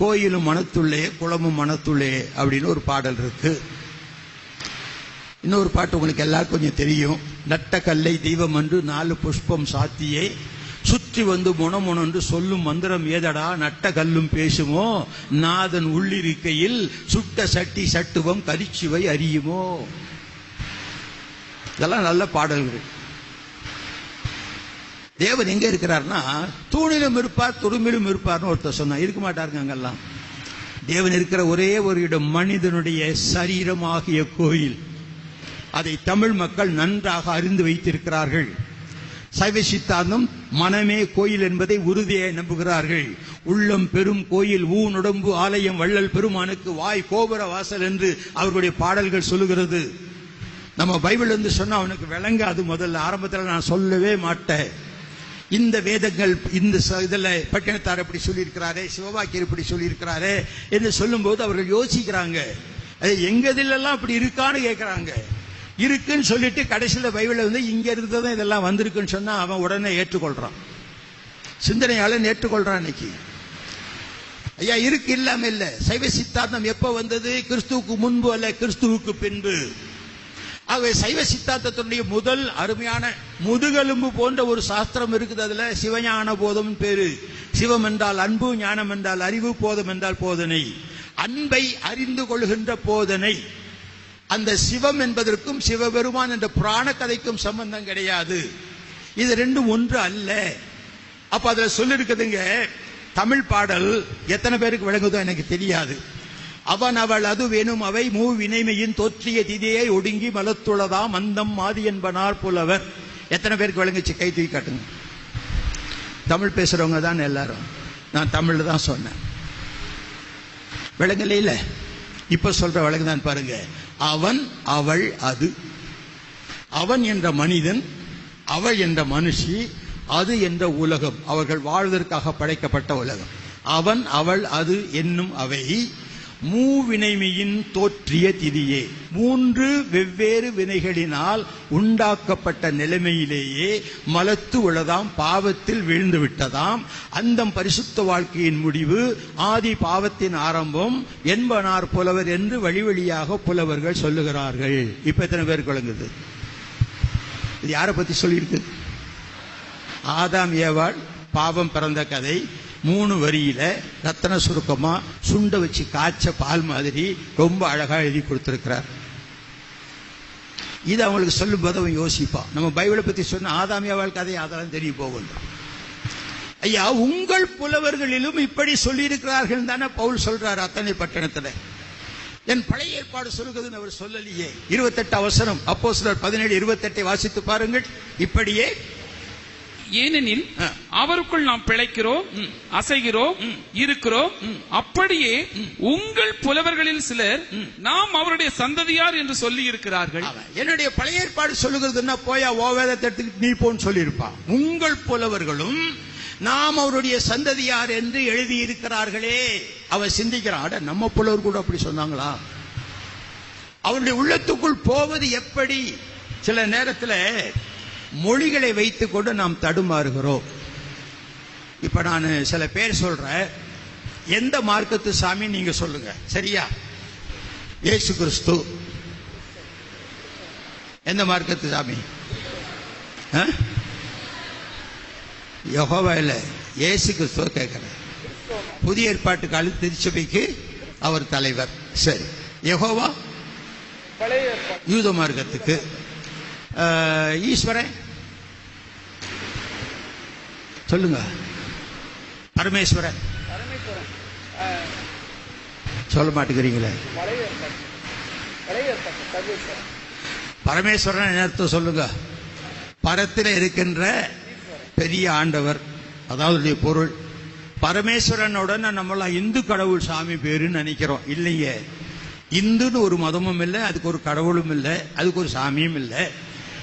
கோயிலும் மனத்துள்ளே குளமும் மனத்துள்ளே அப்படின்னு ஒரு பாடல் இருக்கு. இன்னொரு பாட்டு உங்களுக்கு எல்லாருக்கும் கொஞ்சம் தெரியும். நட்ட கல்லை தெய்வம் என்று 4 புஷ்பம் சாத்தியே சுற்றி வந்து முனமுனென்று சொல்லும் மந்திரம் ஏதடா, நட்ட கல்லும் பேசுமோ, நாதன் உள்ளிருக்கையில் சுட்ட சட்டி சட்டுவம் கரிச்சுவை அறியுமோ. இதெல்லாம் நல்ல பாடல்கள். தேவன் எங்க இருக்கிறார்னா, தூணிலும் இருப்பார் துரும்பிலும் இருப்பார்னு ஒருத்தர் சொன்னா, இருக்க மாட்டாருங்க அங்கெல்லாம். தேவன் இருக்கிற ஒரே ஒரு இடம் மனிதனுடைய சரீரமாகிய கோயில். அதை தமிழ் மக்கள் நன்றாக அறிந்து வைத்திருக்கிறார்கள். சைவ சித்தாந்தம் மனமே கோயில் என்பதை உறுதியை நம்புகிறார்கள். உள்ளம் பெரும் கோயில், ஊனுடம்பு ஆலயம், வள்ளல் பெருமானுக்கு வாய் கோபுர வாசல் என்று அவர்களுடைய பாடல்கள் சொல்லுகிறது. நம்ம பைபிள் வந்து சொன்னா அவனுக்கு விளங்காது. முதல்ல ஆரம்பத்தில் நான் சொல்லவே மாட்டேன். இந்த வேதங்கள் இந்த இதில் பட்டினத்தார் இப்படி சொல்லியிருக்கிறாரே, சிவவாக்கியர் இப்படி சொல்லியிருக்கிறாரே என்று சொல்லும் போது அவர்கள் யோசிக்கிறாங்க, எங்கதிலெல்லாம் இப்படி இருக்கான்னு கேட்கிறாங்க. இருக்குன்னு சொல்லிட்டு கடைசியில் பைபிள் வந்து இங்க இருந்ததும் இதெல்லாம் வந்திருக்குன்னு சொன்னா அவன் உடனே ஏற்றுக்கொள்றான், சிந்தனையாளன் ஏற்றுக்கொள்றான். இன்னைக்கு ஐயா இருக்கு இல்லாம இல்ல. சைவ சித்தாந்தம் எப்ப வந்தது? கிறிஸ்துவுக்கு முன்பு அல்ல, கிறிஸ்துவுக்கு பின்பு. ஆகவே சைவ சித்தாந்தத்தினுடைய முதல் அருமையான முதுகெலும்பு போன்ற ஒரு சாஸ்திரம் இருக்குது. அதுல சிவஞான போதம் பேரு. சிவம் என்றால் அன்பு, ஞானம் என்றால் அறிவு, போதம் என்றால் போதனை. அன்பை அறிந்து கொள்கின்ற போதனை. அந்த சிவம் என்பதற்கும் சிவபெருமான் என்ற புராண கதைக்கும் சம்பந்தம் கிடையாது. இது ரெண்டும் ஒன்று அல்ல. அப்ப அதுல சொல்லிருக்குதுங்க, தமிழ் பாடல் எத்தனை பேருக்கு விளங்குதோ எனக்கு தெரியாது. அவன் அவள் அது வேணும் அவை மூ வினைமையின் தோற்றிய திதியை ஒடுங்கி மலத்துளதாம் அந்தம் மாதி என்பனார் புலவர். எத்தனை பேருக்கு விளங்குச்சு? கை தூக்கி காட்டுங்க. தமிழ் பேசுறவங்க தான் எல்லாரும். நான் தமிழ்ல தான் சொன்னேன், விளங்கல இல்ல. இப்ப சொல்ற விளங்குதான் பாருங்க. அவன் அவள் அது. அவன் என்ற மனிதன், அவள் என்ற மனுஷி, அது என்ற உலகம், அவர்கள் வாழ்வதற்காக படைக்கப்பட்ட உலகம். அவன் அவள் அது என்னும் அவை மூவினைமையின் தோற்றிய திதியே, 3 வெவ்வேறு வினைகளினால் உண்டாக்கப்பட்ட நிலைமையிலேயே மலத்து உளதாம், பாவத்தில் வீழ்ந்து விட்டதாம். அந்தம் பரிசுத்த வாழ்க்கையின் முடிவு, ஆதி பாவத்தின் ஆரம்பம் என்பனார் புலவர் என்று வழி வழியாக புலவர்கள் சொல்லுகிறார்கள். இப்ப எத்தனை பேருக்கு விளங்குது? இது யாரை பத்தி சொல்லியிருக்கு? ஆதாம் ஏவாள் பாவம் பிறந்த கதை 3 வரியில ரத்தன சுருக்கமா சுண்ட வச்சு காய்ச்ச பால் மாதிரி ரொம்ப அழகா எழுதி கொடுத்திருக்கிறார். இது அவங்களுக்கு சொல்லும் போது அவன் யோசிப்பான். நம்ம பைபிளை பத்தி சொன்ன ஆதாம் ஏவாள் கதை அதெல்லாம் தெரிய போகும். ஐயா உங்கள் புலவர்களிலும் இப்படி சொல்லி இருக்கிறார்கள் தானே பவுல் சொல்றாரு அத்தனை பட்டணத்துல. என் பழைய ஏற்பாடு சொல்லுகிறதுன்னு அவர் சொல்லலையே. 28 வசனம் அப்போஸ்தலர் 17:28 வாசித்து பாருங்கள். இப்படியே ஏனெனில் அவருக்குள் நாம் பிழைக்கிறோம், அசைகிறோம், இருக்கிறோம். அப்படியே உங்கள் புலவர்களில் சிலர் நாம் அவருடைய சந்ததியார் என்று சொல்லி இருக்கிறார்கள். என்னுடைய பழைய ஏற்பாடு சொல்லுகிறதுன்னா போயா ஓவேதத்தை எடுத்துக்கிட்டு நீ போன்னு சொல்லியிருப்பான். உங்கள் புலவர்களும் நாம் அவருடைய சந்ததியார் என்று எழுதியிருக்கிறார்களே. அவன் சிந்திக்கிறான், நம்ம புலவர் கூட அப்படி சொன்னாங்களா? அவனுடைய உள்ளத்துக்குள் போவது எப்படி? சில நேரத்தில் மொழிகளை வைத்துக் கொண்டு நாம் தடுமாறுகிறோம். இப்ப நான் சில பேர் சொல்றேன், எந்த மார்க்கத்து சாமி நீங்க சொல்லுங்க, சரியா? இயேசு கிறிஸ்து எந்த மார்க்கத்து சாமி? யெகோவா இல்ல, இயேசு கிறிஸ்துவ கேட்கிறேன். புதிய ஏற்பாட்டு கால திருச்சபைக்கு அவர் தலைவர். சரி, யெகோவா யூத மார்க்கத்துக்கு. ஈஸ்வரன் சொல்லுங்க. பரமேஸ்வரன் சொல்ல மாட்டேங்கிறீங்களே. பரமேஸ்வரன் என்ன அர்த்தம் சொல்லுங்க? பரத்தில் இருக்கின்ற பெரிய ஆண்டவர், அதாவது பொருள். பரமேஸ்வரனோட நம்மளாம் இந்து கடவுள் சாமி பேருன்னு நினைக்கிறோம். இல்லையே, இந்துன்னு ஒரு மதமும் இல்லை, அதுக்கு ஒரு கடவுளும் இல்லை, அதுக்கு ஒரு சாமியும் இல்லை.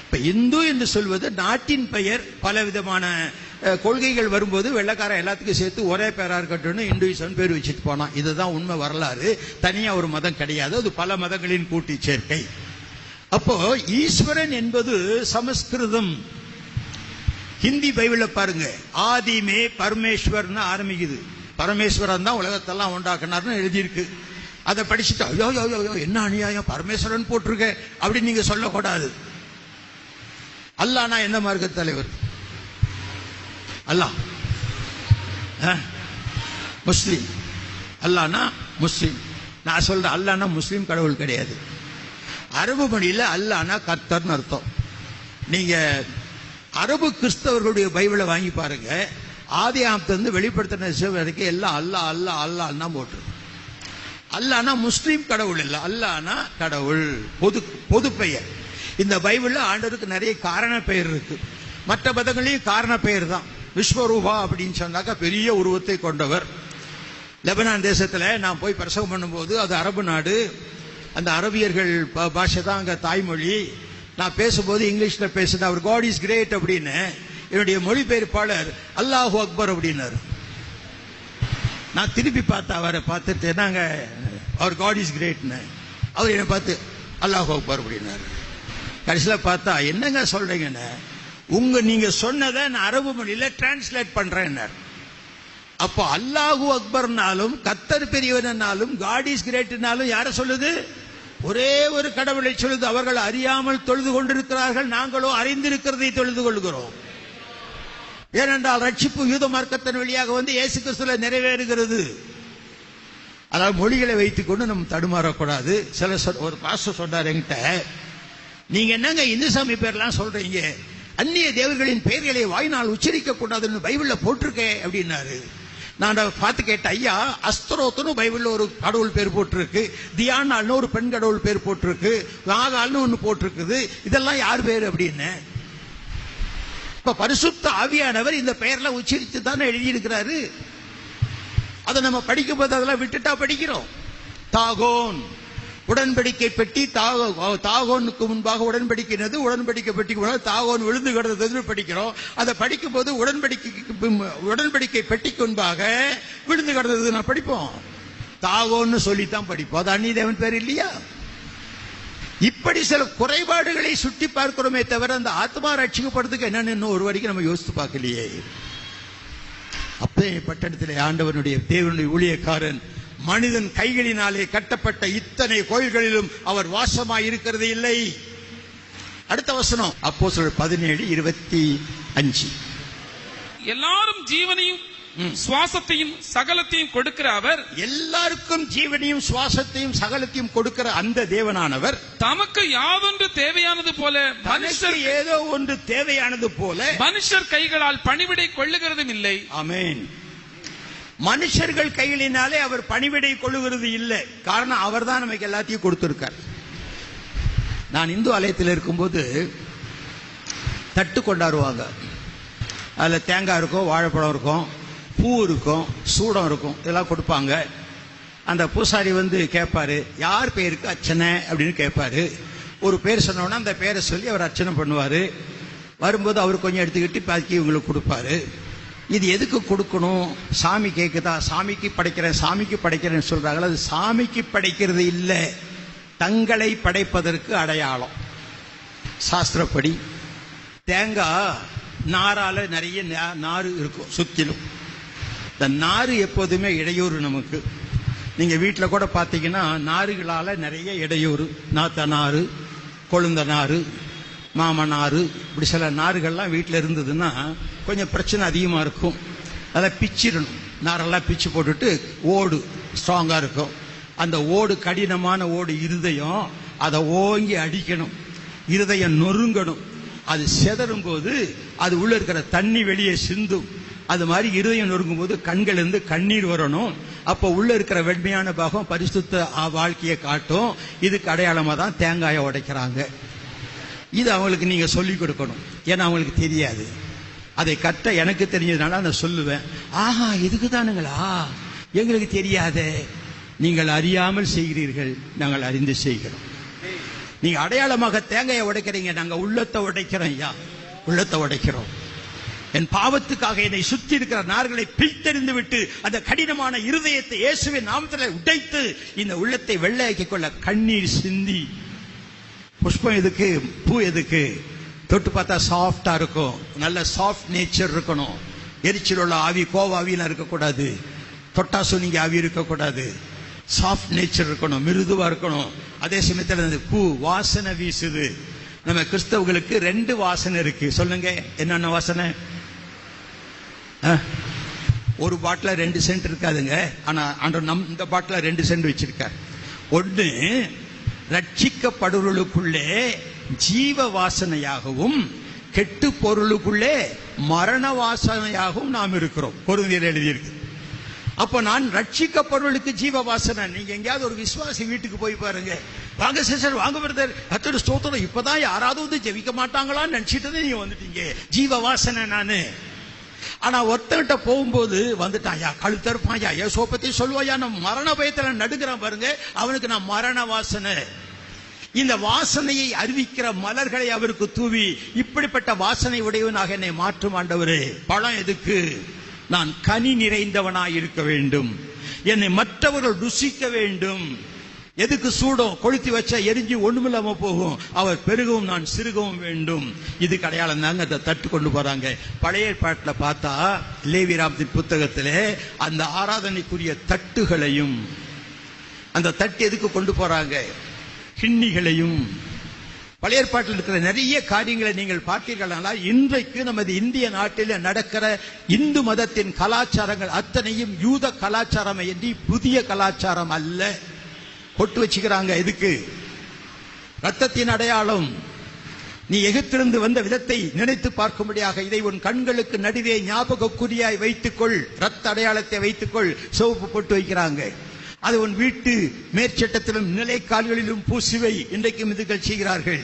இப்ப இந்து என்று சொல்வது நாட்டின் பெயர். பல விதமான கொள்கைகள் வரும்போது வெள்ளக்காரன் எல்லாத்துக்கும் சேர்த்து ஒரே பேரா இருக்கட்டும்னு இந்துயிசம் பேர் வச்சுட்டு போனான். இதுதான் உண்மை வரலாறு. தனியா ஒரு மதம் கிடையாது, அது பல மதங்களின் கூட்டி சேர்க்கை. அப்போ ஈஸ்வரன் என்பது சமஸ்கிருதம். ஹிந்தி பைபிள பாருங்க, ஆதிமே பரமேஸ்வர்னு ஆரம்பிக்குது. பரமேஸ்வரன் தான் உலகத்தெல்லாம் உண்டாக்குனார்னு எழுதியிருக்கு. அதை படிச்சுட்டா ஐயோ ஐயோ என்ன அநியாயம், பரமேஸ்வரன் போட்டிருக்க அப்படின்னு நீங்க சொல்லக்கூடாது. அல்லாஹ்னா எந்த மார்க்க தலைவர்? அல்லாஹ் முஸ்லிம். அல்லாஹ்னா முஸ்லிம். நான் சொல்றேன், அல்லாஹ்னா முஸ்லிம் கடவுள் கிடையாது. அரபு மொழியில அல்லாஹ்னா கர்த்தர்னு அர்த்தம். நீங்க அரபு கிறிஸ்தவர்களுடைய பைபிளை வாங்கி பாருங்க, ஆதி ஆமத்திலிருந்து வெளிப்படுத்தின வரைக்கும் எல்லாம் அல்லாஹ் அல்லாஹ் அல்லாஹ்னா போட்டு. அல்லாஹ்னா முஸ்லிம் கடவுள் இல்லை, அல்லாஹ்னா கடவுள், பொது பெயர். இந்த பைபிள்ல ஆண்டவருக்கு நிறைய காரண பெயர் இருக்கு. மற்ற மதங்களையும் காரண பெயர் தான். விஸ்வரூபா அப்படின்னு சொன்னாக்கா பெரிய உருவத்தை கொண்டவர். லெபனான் தேசத்துல நான் போய் பிரசவம் பண்ணும்போது, அது அரபு நாடு, அந்த அரபியர்கள் பாஷை தான் அங்க தாய்மொழி. நான் பேசும்போது இங்கிலீஷ்ல பேசுறேன், அவர் காட் இஸ் கிரேட் அப்படின்னு. என்னுடைய மொழிபெயர்ப்பாளர் அல்லாஹு அக்பர் அப்படின்னாரு. நான் திருப்பி பார்த்தேன், அவரை பார்த்துட்டு நாங்க அவர் காட் இஸ் கிரேட்னு, அவர் என்னை பார்த்து அல்லாஹு அக்பர் அப்படின்னாரு. கடைசியில் பார்த்தா என்னங்க சொல்றீங்கன்னு, நீங்க சொன்னதை நான் அரபு மொழியில டிரான்ஸ்லேட் பண்றேன். அப்போ அல்லாஹு அக்பர்னாலும் கர்த்தர் பெரியவனாலும் காட் இஸ் கிரேட்னாலும் யார சொல்லுது? ஒரே ஒரு கடவுளை சொல்லுது. அவர்கள் அறியாமல் தொழுது கொண்டிருக்கிறார்கள், நாங்களோ அறிந்திருக்கிறதை தொழுது கொள்கிறோம். ஏனென்றால் ரட்சிப்பு யூத மார்க்கத்தின் வழியாக வந்து இயேசு கிறிஸ்துல நிறைவேறுகிறது. அதாவது மொழிகளை வைத்துக் கொண்டு நம்ம தடுமாறக்கூடாது. ஒரு பாஸ்டர் சொன்னார் என்கிட்ட, நீங்க என்னங்க இந்து சாமி பேர்லாம் சொல்றீங்க, அந்நிய தேவர்களின் பெயர்களை வாய்நாள் உச்சரிக்க கூடாதுன்னு பைபிள்ல போட்டிருக்கேன் அப்படின்னாரு. நான் பார்த்து கேட்டேன், ஐயா அஸ்தரோத்துன்னு பைபிள்ல ஒரு கடவுள் பேர் போட்டிருக்கு, தியானால்னு ஒரு பெண் கடவுள் பேர் போட்டிருக்கு, நாகால்னு ஒண்ணு போட்டிருக்குது, இதெல்லாம் யார் பேர் அப்படின்னு. இப்ப பரிசுத்த ஆவியானவர் இந்த பெயர்ல உச்சரித்து தானே எழுதியிருக்கிறாரு. அதை நம்ம படிக்கும் போது அதெல்லாம் விட்டுட்டா படிக்கிறோம். தாகோன் உடன்படிக்கை பெட்டி, தாகோனுக்கு முன்பாக உடன்படிக்கிறது, உடன்படிக்கை பெட்டிக்கு முன்பாக தாகோன் விழுந்து கிடந்தது படிக்கிறோம். அதை படிக்கும் போது உடன்படிக்கை பெட்டிக்கு முன்பாக விழுந்து கிடந்தது நான் படிப்போம். தாகோன்னு சொல்லித்தான் படிப்போம். அது அந்நிய தேவன் பேர் இல்லையா? இப்படி சில குறைபாடுகளை சுட்டி பார்க்கிறோமே தவிர அந்த ஆத்மா ரட்சிக்கப்படுறதுக்கு என்னன்னு இன்னும் ஒரு வரைக்கும் நம்ம யோசித்து பார்க்கலையே. அப்பே பட்டணத்திலே ஆண்டவனுடைய தேவனுடைய ஊழியக்காரன் மனிதன் கைகளினாலே கட்டப்பட்ட இத்தனை கோயில்களிலும் அவர் வாசமாய் இருக்கிறது இல்லை. அடுத்த வசனம் அப்போஸ்தலர் 17:25. எல்லாரும் ஜீவனையும் சுவாசத்தையும் சகலத்தையும் கொடுக்கிற அவர், எல்லாருக்கும் ஜீவனையும் சுவாசத்தையும் சகலத்தையும் கொடுக்கிற அந்த தேவனானவர் தமக்கு யாதொன்று தேவையானது போல, மனுஷர் ஏதோ ஒன்று தேவையானது போல மனுஷர் கைகளால் பணிவிடை கொள்ளுகிறதும் இல்லை. ஆமென். மனுஷர்கள் கைகளினாலே அவர் பணிவிடை கொள்ளுகிறது இல்லை. காரணம் அவர் தான் நமக்கு எல்லாத்தையும் கொடுத்திருக்கார். நான் இந்து ஆலயத்தில் இருக்கும்போது தட்டு கொண்டாடுவாங்க. அதில் தேங்காய் இருக்கும், வாழைப்பழம் இருக்கும், பூ இருக்கும், சூடம் இருக்கும், இதெல்லாம் கொடுப்பாங்க. அந்த பூசாரி வந்து கேட்பாரு, யார் பேருக்கு அர்ச்சனை அப்படின்னு கேட்பாரு. ஒரு பேர் சொன்னோன்னா அந்த பேரை சொல்லி அவர் அர்ச்சனை பண்ணுவார். வரும்போது அவர் கொஞ்சம் எடுத்துக்கிட்டு பாக்கி இவங்களுக்கு கொடுப்பாரு. இது எதுக்கு கொடுக்கணும்? சாமி கேட்குதா? சாமிக்கு படைக்கிறேன்னு சொல்றாங்களா? அது சாமிக்கு படைக்கிறது இல்லை, தங்களை படைப்பதற்கு அடையாளம். சாஸ்திரப்படி தேங்காய் நாரால நிறைய நாறு இருக்கும் சுத்திலும். இந்த நாறு எப்போதுமே இடையூறு நமக்கு. நீங்க வீட்டில் கூட பார்த்தீங்கன்னா நாறுகளால நிறைய இடையூறு. நாத்த நாறு, கொழுந்த நாறு, மாமநாறு, இப்படி சில நாறுகள்லாம் வீட்டில் இருந்ததுன்னா கொஞ்சம் பிரச்சனை அதிகமாக இருக்கும். அதெல்லாம் பிச்சிடணும். நாரெல்லாம் பிச்சு போட்டுட்டு ஓடு ஸ்ட்ராங்காக இருக்கும். அந்த ஓடு கடினமான ஓடு இருதயம், அதை ஓங்கி அடிக்கணும், இருதயம் நொறுங்கணும். அது செதறும் போது அது உள்ள இருக்கிற தண்ணி வெளியே சிந்தும். அது மாதிரி இருதயம் நொறுங்கும் போது கண்கள் இருந்து கண்ணீர் வரணும். அப்போ உள்ள இருக்கிற வெண்மையான பாகம் பரிசுத்த வாழ்க்கையை காட்டும். இதுக்கு அடையாளமா தான் தேங்காயை உடைக்கிறாங்க. இது அவங்களுக்கு நீங்க சொல்லிக் கொடுக்கணும். ஏன்னா அவங்களுக்கு தெரியாது. அதை கற்ற எனக்கு தெரிஞ்சதுனால நான் சொல்லுவேன். ஆஹா, இதுக்கு தானுங்களா, எங்களுக்கு தெரியாதே. நீங்கள் அறியாமல் செய்கிறீர்கள், நாங்கள் அறிந்து செய்கிறோம். நீங்க அடையாளமாக தேங்காயை உடைக்கிறீங்க, நாங்க உள்ளத்தை உடைக்கிறோம். ஐயா, உள்ளத்தை உடைக்கிறோம். என் பாவத்துக்காக என்னை சுற்றி இருக்கிற நார்களை பிரித்தெறிந்து விட்டு அந்த கடினமான இருதயத்தை இயேசுவின் நாமத்தில் உடைத்து இந்த உள்ளத்தை வெள்ளையாக்கிக் கொள்ள கண்ணீர் சிந்தி. புஷ்பம் எதுக்கு? பூ எதுக்கு? தொட்டு பார்த்தா சாஃப்டா இருக்கும். நல்ல சாஃப்ட் நேச்சர் இருக்கணும். எரிச்சல் உள்ள ஆவி, கோவாவிலாம் இருக்கக்கூடாது. தொட்டாசு நீங்க ஆவி இருக்கக்கூடாது. சாஃப்ட் நேச்சர் இருக்கணும், மிருதுவா இருக்கணும். அதே சமயத்தில் அந்த பூ வாசனை வீசுது. நம்ம கிறிஸ்தவர்களுக்கு 2 வாசனை இருக்கு. சொல்லுங்க, என்னென்ன வாசனை? ஒரு பாட்டில 2 சென்ட் இருக்காதுங்க. ஆனா இந்த பாட்டில 2 சென்ட் வச்சிருக்கார். ஒன்று, ரட்சிக்கப்படுவர்களுக்குள்ளே ஜீவ வாசனையாகவும் கெட்டு பொருளுக்குள்ளே மரண வாசனையாகவும் நாம் இருக்கிறோம். கொரிந்தியர் எழுதியிருக்கு. அப்ப நான் ரட்சிக்கப்படுவர்களுக்கு ஜீவ வாசனை. நீங்க எங்கேயாவது ஒரு விசுவாசி வீட்டுக்கு போய் பாருங்க. வாங்க சிஸ்டர், வாங்க பிரதர், கர்த்தருடைய ஸ்தோத்திரம், இப்பதான் யாராவது வந்து ஜெபிக்க மாட்டாங்களான்னு நினைச்சிட்டு நீங்க வந்துட்டீங்க. ஜீவ வாசனை நானு. ஆனா ஒருத்தர்கிட்ட போகும்போது வந்துட்டாயா, கழுத்தறுப்பாயா, ஏசோ பத்தி சொல்லுவாயா, நம்ம மரண பயத்துல நடுங்கிறான் பாருங்க, அவனுக்கு நான் மரண வாசனை. இந்த வாசனையை அறிவிக்கிற மலர்களை அவருக்கு தூவி, இப்படிப்பட்ட வாசனை உடையவனாக என்னை மாற்றும் ஆண்டவரே. பழம் எதுக்கு? நான் கனி நிறைந்தவனாய் இருக்க வேண்டும், என்னை மற்றவர்கள் ருசிக்க வேண்டும். எதுக்கு? சூடம் கொளுத்தி வச்சா எரிஞ்சு ஒண்ணுமில்லாம போகும். அவர் பெருகவும் நான் சிறுகவும் வேண்டும். இது அடையாளம் தாங்க. அதை தட்டு கொண்டு போறாங்க. பழைய ஏற்பாட்டில் பார்த்தா லேவியராமத்தின் புத்தகத்திலே அந்த ஆராதனைக்குரிய தட்டுகளையும், அந்த தட்டு எதுக்கு கொண்டு போறாங்க? கிண்ணிகளையும். பழைய ஏற்பாட்டில் இருக்கிற நிறைய காரியங்களை நீங்கள் பார்த்தீர்களானால் இன்றைக்கு நமது இந்திய நாட்டில் நடக்கிற இந்து மதத்தின் கலாச்சாரங்கள் அத்தனையும் யூத கலாச்சாரம் என்று புதிய கலாச்சாரம் அல்ல. பொட்டு வச்சுக்கிறாங்க. எதுக்கு? ரத்தத்தின் அடையாளம். நீ எகிப்திலிருந்து வந்த விதத்தை நினைத்து பார்க்கும்படியாக இதை உன் கண்களுக்கு நடுவே ஞாபகக்குறியாய் வைத்துக்கொள், ரத்த அடையாளத்தை வைத்துக்கொள். சிவப்பு பொட்டு வைக்கிறாங்க. அது உன் வீட்டு மேற்சட்டத்திலும் நிலைக்கால்களிலும் பூசுவை. இன்றைக்கும் இதுகள் செய்கிறார்கள்.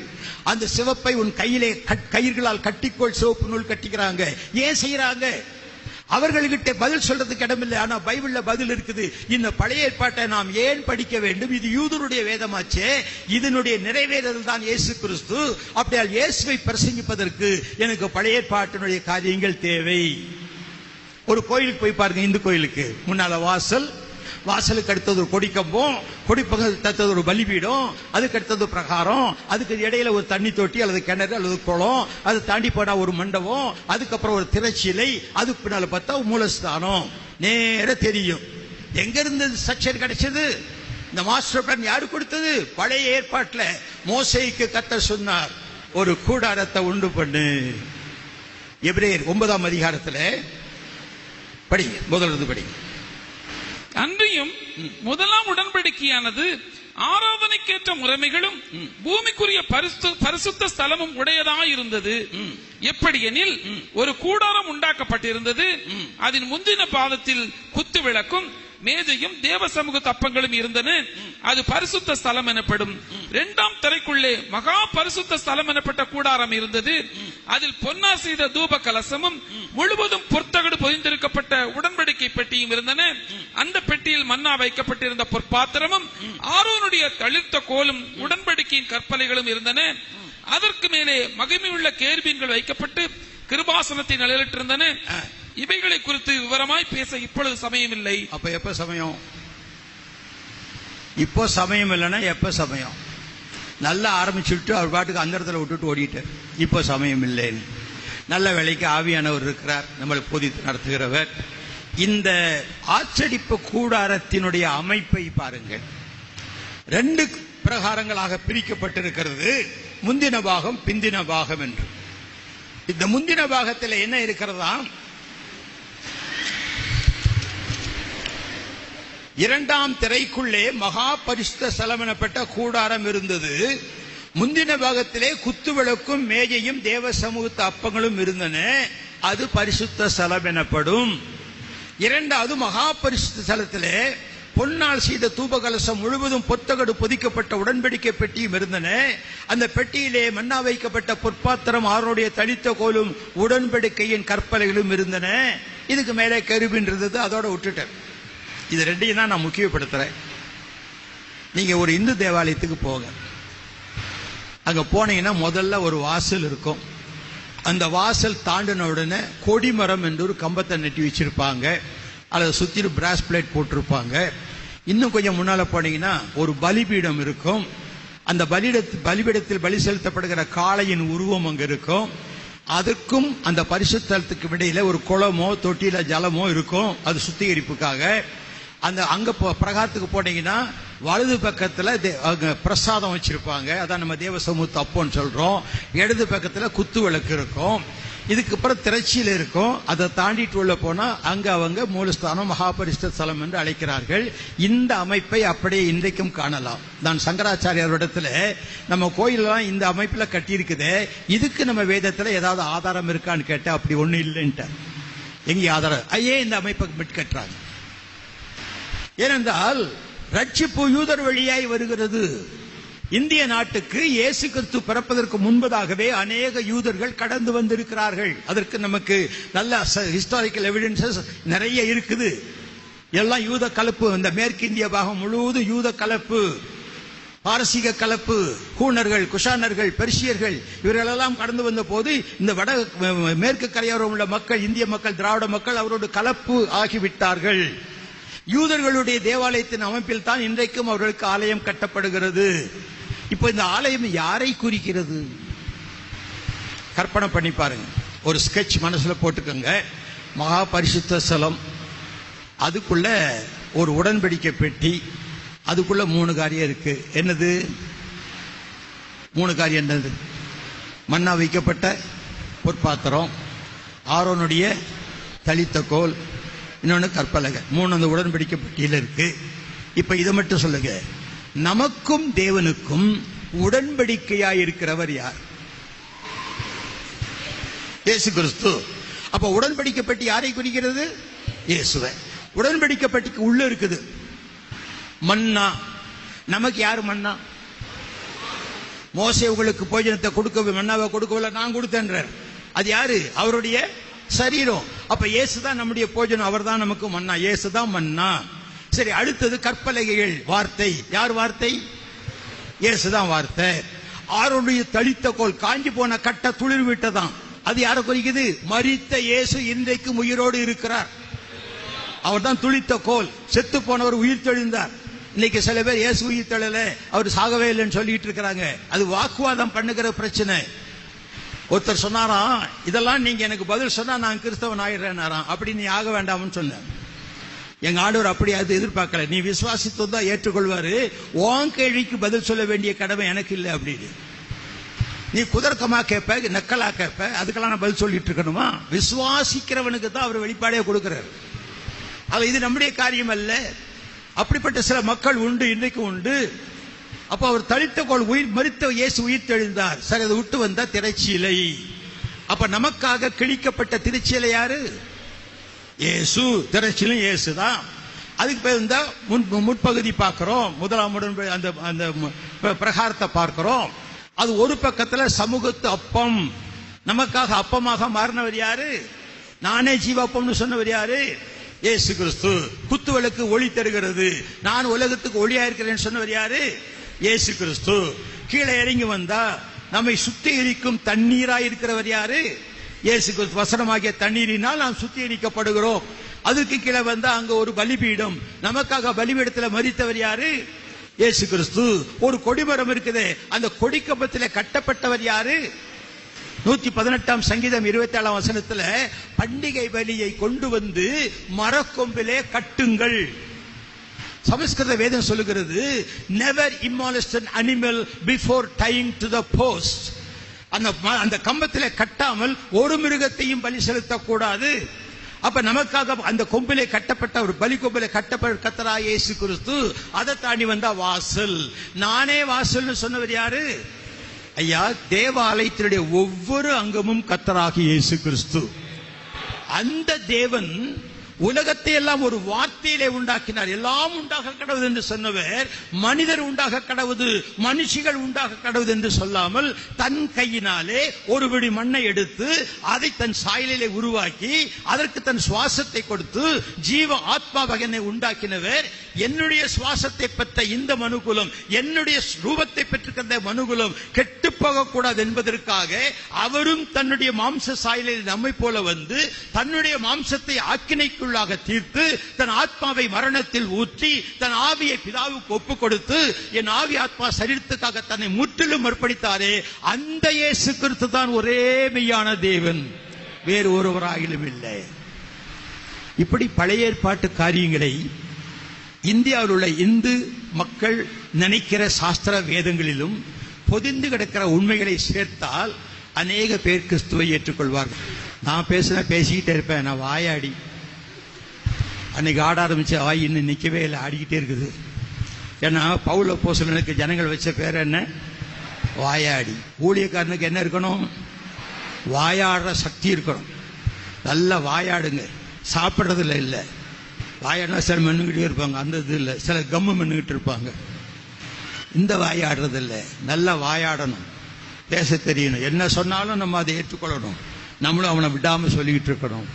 அந்த சிவப்பை உன் கையிலே கயிர்களால் கட்டிக்கொள். சிவப்பு நூல் கட்டிக்கிறாங்க. ஏன் செய்யறாங்க? அவர்கள்கிட்ட பதில் சொல்றதுக்கு இடமில்லை. ஆனா பைபிள்ல பதில் இருக்குது. இந்த பழைய ஏற்பாட்டை நாம் ஏன் படிக்க வேண்டும்? இது யூதருடைய வேதமாச்சே. இதனுடைய நிறைவேறுதல் தான் இயேசு கிறிஸ்து. அப்படியால் இயேசுவை பிரசங்கிப்பதற்கு எனக்கு பழைய ஏற்பாட்டினுடைய காரியங்கள் தேவை. ஒரு கோயிலுக்கு போய் பாருங்க. இந்து கோயிலுக்கு முன்னால வாசலுக்கு அடுத்தது ஒரு கொடிக்கம்பம், கொடிப்பக்கத்துக்கு அடுத்தது ஒரு பலிபீடம், அதுக்கு அடுத்தது பிரகாரம், அதுக்கு இடையில ஒரு தண்ணி தொட்டி அல்லது கிணறு அல்லது குளம், அது தாண்டி போனா ஒரு மண்டபம், அதுக்கப்புறம் ஒரு திரைச்சீலை, அதுக்கு பின்னால பார்த்தா மூலஸ்தானம். நேர தெரியும். எங்க இருந்து ஸ்ட்ரக்சர் கிடைச்சது? இந்த மாஸ்டர் பிளான் யாரு கொடுத்தது? பழைய ஏற்பாட்டில் மோசேக்கு கர்த்தர் சொன்னார், ஒரு கூடாரத்தை உண்டு பண்ணு. எபிரேயர் 9ஆம் அதிகாரத்தில் படி, முதலிருந்து படி. அன்றியும் முதலாம் உடன்படிக்கையானது ஆராதனைக்கேற்ற முறைமைகளும் பூமிக்குரிய பரிசுத்த ஸ்தலமும் உடையதாயிருந்தது. எப்படி எனில், ஒரு கூடாரம் உண்டாக்கப்பட்டிருந்தது. அதன் முந்தின பாதத்தில் குத்து விளக்கும் மேஜையும் தேவ சமூக தப்பங்களும் இருந்தன. அது பரிசுத்த ஸ்தலம் எனப்படும். 2ஆம் திரைக்குள்ளே மகா பரிசுத்த ஸ்தலம் எனப்பட்ட கூடாரம் இருந்தது. அதில் பொன்னார் செய்த தூப கலசமும் முழுவதும் பொற்தகடு பொதிந்திருக்கப்பட்ட உடன்படிக்கை பெட்டியும் இருந்தன. அந்த பெட்டியில் மன்னா வைக்கப்பட்டிருந்த பொற்பாத்திரமும் ஆரோனுடைய தளிர்த்த கோலும் உடன்படிக்கையின் கற்பலைகளும் இருந்தன. அதற்கு மேலே மகிமையுள்ள கேருபீன்கள் வைக்கப்பட்டு கிருபாசனத்தை நிலையிட்டிருந்தன. இவைகளை குறித்து விவரமாய் பேச இப்பொழுது சமயம் இல்லை. அப்ப எப்ப சமயம்? இப்போ சமயம் இல்லைன்னா எப்ப சமயம்? நல்லா ஆரம்பிச்சுட்டு அவர் பாட்டுக்கு அந்த இடத்துல விட்டுட்டு ஓடிட்டார். இப்போ சமயம் இல்லைன்னு. நல்ல வேலைக்கு ஆவியானவர் இருக்கிறார், நம்மளை போதித்து நடத்துகிறவர். இந்த ஆச்சரிப்பு கூடாரத்தினுடைய அமைப்பை பாருங்கள். 2 பிரகாரங்களாக பிரிக்கப்பட்டிருக்கிறது, முந்தின பாகம் பிந்தின பாகம் என்று. இந்த முந்தின பாகத்தில் என்ன இருக்கிறதா? 2ஆம் திரைக்குள்ளே மகா பரிசுத்த ஸ்தலம் எனப்பட்ட கூடாரம் இருந்தது. முந்தின பாகத்திலே குத்துவிளக்கும் மேஜையும் தேவ சமூகத்து அப்பங்களும் இருந்தன. அது பரிசுத்த ஸ்தலம் எனப்படும். 2வது மகா பரிசுத்த ஸ்தலத்திலே பொன்னால் செய்த தூபகலசம் முழுவதும் பொத்தகடு பொதிக்கப்பட்ட உடன்படிக்கை பெட்டியும் இருந்தன. அந்த பெட்டியிலே மன்னா வைக்கப்பட்ட பொற்பாத்திரம் ஆரோனுடைய தளித்த கோலும் உடன்படிக்கையின் கற்பலைகளும் இருந்தன. இதுக்கு மேலே கருபின் இருந்தது, அதோட விட்டுட்டேன். இது 2ஐயும் தான் நான் முக்கியப்படுத்துறேன். நீங்க ஒரு இந்து தேவாலயத்துக்கு போங்க. அங்க போனீங்கன்னா முதல்ல ஒரு வாசல் இருக்கும். அந்த வாசல் தாண்டின உடனே கொடிமரம் என்று ஒரு கம்பத்தை நட்டி வச்சிருப்பாங்க. அதை சுத்தி பிராஸ் பிளேட் போட்டிருப்பாங்க. இன்னும் கொஞ்சம் முன்னால போனீங்கன்னா ஒரு பலிபீடம் இருக்கும். அந்த பலிபீடத்தில் பலி செலுத்தப்படுகிற காளையின் உருவம் அங்க இருக்கும். அதுக்கும் அந்த பரிசுத்தலத்துக்கு இடையில ஒரு குளமோ தொட்டியில ஜலமோ இருக்கும், அது சுத்திகரிப்புக்காக. அந்த அங்க பிரகாரத்துக்கு போனீங்கன்னா வலது பக்கத்துல பிரசாதம் வச்சிருப்பாங்க, அதான் நம்ம தேவ சமூகத்து அப்போன்னு சொல்றோம். இடது பக்கத்துல குத்து விளக்கு இருக்கும். இதுக்கு அப்புறம் திரைச்சியில் இருக்கும். அதை தாண்டிட்டு உள்ள போனா அங்க அவங்க மூலஸ்தானம் மகாபரிசுத்த ஸ்தலம் என்று அழைக்கிறார்கள். இந்த அமைப்பை அப்படியே இன்றைக்கும் காணலாம். நான் சங்கராச்சாரியாரிடத்துல நம்ம கோயிலெல்லாம் இந்த அமைப்புல கட்டி இருக்குது, இதுக்கு நம்ம வேதத்துல ஏதாவது ஆதாரம் இருக்கான்னு கேட்ட அப்படி ஒண்ணு இல்லைன்ட்டு. எங்க ஆதாரம்? ஐயே இந்த அமைப்பை மிட் கட்டுறாங்க. ஏனென்றால் ரட்சிப்பு யூதர் வழியாய் வருகிறது. இந்திய நாட்டுக்கு இயேசு கிறிஸ்து பிறப்பதற்கு முன்பதாகவே அநேக யூதர்கள் கடந்து வந்திருக்கிறார்கள். அதற்கு நமக்கு நல்ல ஹிஸ்டாரிக்கல் எவிடன்சஸ் நிறைய இருக்குது. எல்லாம் யூத கலப்பு. இந்த மேற்கு இந்திய பாகம் முழுவதும் யூத கலப்பு, பாரசீக கலப்பு, ஹூனர்கள், குஷானர்கள், பெர்ஷியர்கள் இவர்களெல்லாம் கடந்து வந்த போது இந்த வட மேற்கு கரையோரம் உள்ள மக்கள், இந்திய மக்கள், திராவிட மக்கள் அவரோடு கலப்பு ஆகிவிட்டார்கள். யூதர்களுடைய தேவாலயத்தின் அமைப்பில் தான் இன்றைக்கும் அவர்களுக்கு ஆலயம் கட்டப்படுகிறது. இப்போ இந்த ஆலயம் யாரை குறிக்கிறது? கற்பனை பண்ணி பாருங்க. ஒரு ஸ்கெட்ச் மனசுல போட்டுக்கோங்க. மகா பரிசுத்த ஸ்தலம், அதுக்குள்ள ஒரு உடன்படிக்கை பெட்டி, அதுக்குள்ள 3 காரியம் இருக்கு. என்னது 3 காரியம்? என்னது? மன்னா வைக்கப்பட்ட பொற்பாத்திரம், ஆரோனுடைய தளித்த கோல், இன்னொன்னு கற்பலகை. 3 அந்த உடன்படிக்கை பெட்டியில் இருக்கு. இப்ப இதை மட்டும் சொல்லுங்க, நமக்கும் தேவனுக்கும் உடன்படிக்கையாய் இருக்கிறவர் யார்? இயேசு கிறிஸ்து. அப்ப உடன்படிக்கை பெட்டி யாரை குறிக்கிறது? இயேசுவை. உடன்படிக்கை பெட்டிக்கு உள்ள இருக்குது மன்னா. நமக்கு யாரு மன்னா? மோசே உங்களுக்கு போஜனத்தை கொடுக்க, மன்னாவை கொடுக்கவில்லை, நான் கொடுத்தேன்றார். அது யாரு? அவருடைய சரீரம். அப்ப இயேசுதான் நம்முடைய போஜனம், அவர் தான் நமக்கு மன்னா. இயேசுதான் மன்னா. சரி, அடுத்தது கற்பலகைகள். வார்த்தை. யார் வார்த்தை? இயேசுதான் வார்த்தை. ஆரோனுடைய தளித்த கோல், காஞ்சி போன கட்ட துளிர் விட்டதான், அது யாரை குறிக்குது? மரித்த இயேசு இன்றைக்கும் உயிரோடு இருக்கிறார். அவர் தான் துளித்த கோல். செத்து போனவர் உயிர் தெழுந்தார். இன்னைக்கு சில பேர் இயேசு உயிர் தெழல, அவர் சாகவே இல்லைன்னு சொல்லிட்டு இருக்கிறாங்க. அது வாக்குவாதம் பண்ணுகிற பிரச்சனை. ஒருத்தர் சொன்னாராம், இதெல்லாம் நீங்க எனக்கு பதில் சொன்னா நான் கிறிஸ்தவன் ஆயிடுறேன்னாராம். அப்படி நீ ஆக வேண்டாம்னு சொன்ன. எங்க ஆண்டவர் அப்படி அது எதிர்பார்க்கல. நீ விசுவாசித்தான் ஏற்றுக்கொள்வாரு, உன் கேள்விக்கு பதில் சொல்ல வேண்டிய கடமை எனக்கு இல்லை அப்படின்னு. நீ குதர்க்கமா கேட்ப, நக்கலா கேட்ப, அதுக்கெல்லாம் நான் பதில் சொல்லிட்டு இருக்கணுமா? விசுவாசிக்கிறவனுக்கு தான் அவர் வெளிப்பாடே கொடுக்கிறார். அது இது நம்முடைய காரியம் அல்ல. அப்படிப்பட்ட சில மக்கள் உண்டு, இன்றைக்கு உண்டு. அப்ப அவர் தளித்த கோல், உயிர் மரித்த இயேசு உயிர் தெழுந்தார். சரி, அதை விட்டு வந்தா திரைச்சீலை. அப்ப நமக்காக கிழிக்கப்பட்ட திரைச்சீலை யாரு? இயேசு. திரைச்சீலும் இயேசுதான். அதுக்கு பேர் இந்த முற்பகுதி பார்க்கிறோம், முதலாம் அந்த அந்த பிரகாரத்தை பார்க்கிறோம். அது ஒரு பக்கத்துல சமூகத்து அப்பம், நமக்காக அப்பமாக மாறினவர் யாரு? நானே ஜீவாப்பம்னு சொன்னவர் யாரு? இயேசு கிறிஸ்து. குத்துவிளக்கு ஒளி தருகிறது, நான் உலகத்துக்கு ஒளியா இருக்கிறேன்னு சொன்னவர் யாரு? இயேசு கிறிஸ்து. கீழே இறங்கி வந்தா நம்மை சுத்திகரிக்கும் தண்ணீராய் இருக்கிறவர் யாரு? இயேசு கிறிஸ்து. வசனமாகிய தண்ணீரினால் நாம் சுத்திகரிக்கப்படுகிறோம். அதுக்கு கீழே வந்தா அங்க ஒரு பலிபீடம், நமக்காக பலிபீடத்தில் மரித்தவர் யாரு? இயேசு கிறிஸ்து. ஒரு கொடிமரம் இருக்குது, அந்த கொடிக்கம்பத்திலே கட்டப்பட்டவர் யாரு? 118 சங்கீதம் 27 வசனத்துல பண்டிகை பலியை கொண்டு வந்து மரக்கொம்பிலே கட்டுங்கள். சமஸ்கிருத வேதம் சொல்லுகிறது, never இம்மோலஸ்ட் an animal before tying to the post. அந்த கம்பத்திலே கட்டாமல் ஒரு மிருகத்தையும் பலி செலுத்தக்கூடாது. அப்ப நமக்காக அந்த கொம்பிலே கட்டப்பட்ட ஒரு பலி கொம்பிலே கட்டப்பட்ட கர்த்தராகிய இயேசு கிறிஸ்து. அதை தாண்டி வந்தா வாசல். நானே வாசல்னு சொன்னவர் யாரு? ஐயா, தேவாலயத்தினுடைய ஒவ்வொரு அங்கமும் கர்த்தராகிய இயேசு கிறிஸ்து. அந்த தேவன் உலகத்தை எல்லாம் ஒரு வார்த்தையிலே உண்டாக்கினார். எல்லாம் உண்டாக கடவுது என்று சொன்னவர், மனிதர் உண்டாக கடவுது, மனுஷிகள் உண்டாக கடவுது என்று சொல்லாமல் தன் கையினாலே ஒரு பிடி மண்ணை எடுத்து அதை தன் சாயலிலே உருவாக்கி அதற்கு தன் சுவாசத்தை கொடுத்து ஜீவ ஆத்மாவாக என்னை உண்டாக்கினவர். என்னுடைய சுவாசத்தை பெற்ற இந்த மனுகுலம், என்னுடைய ரூபத்தை பெற்றிருக்கிற மனுகுலம் கெட்டு போகக்கூடாது என்பதற்காக அவரும் தன்னுடைய மாம்ச சாயலில் நம்மை போல வந்து தன்னுடைய மாம்சத்தை ஆக்கினைக்குள்ளாக தீர்த்து தன் ஆத்மாவை மரணத்தில் ஊற்றி தன் ஆவியை பிதாவுக்கு ஒப்பு கொடுத்து என் ஆவி ஆத்மா சரீரத்துக்காக தன்னை முற்றிலும் அர்ப்பணித்தாரே, அந்த இயேசு கிறிஸ்து தான் ஒரே மெய்யான தேவன், வேறு ஒருவராகிலும் இல்லை. இப்படி பழைய ஏற்பாட்டு காரியங்களை இந்தியாவில் உள்ள இந்து மக்கள் நினைக்கிற சாஸ்திர வேதங்களிலும் பொதிந்து கிடக்கிற உண்மைகளை சேர்த்தால் அநேக பேர் கிறிஸ்துவை ஏற்றுக்கொள்வார்கள். நான் பேசிக்கிட்டே இருப்பேன், நான் வாயாடி. அன்னைக்கு ஆட ஆரம்பிச்ச வாய் இன்னும் நிற்கவே இல்லை, ஆடிக்கிட்டே இருக்குது. ஏன்னா பவுல் அப்போஸ்தலனுக்கு ஜனங்கள் வச்ச பேர் என்ன? வாயாடி. ஊழியக்காரனுக்கு என்ன இருக்கணும்? வாயாடுற சக்தி இருக்கணும். நல்லா வாயாடுங்க. சாப்பிட்றதுல இல்லை, வாயாடினா சில மென்னுக்கிட்டே இருப்பாங்க, அந்த இது இல்லை. சில கம்மு மென்னுக்கிட்டு இருப்பாங்க. இந்த வாயாடுறது இல்லை, நல்லா வாயாடணும், பேச தெரியணும். என்ன சொன்னாலும் நம்ம அதை ஏற்றுக்கொள்ளணும், நம்மளும் அவனை விடாம சொல்லிக்கிட்டு இருக்கணும்.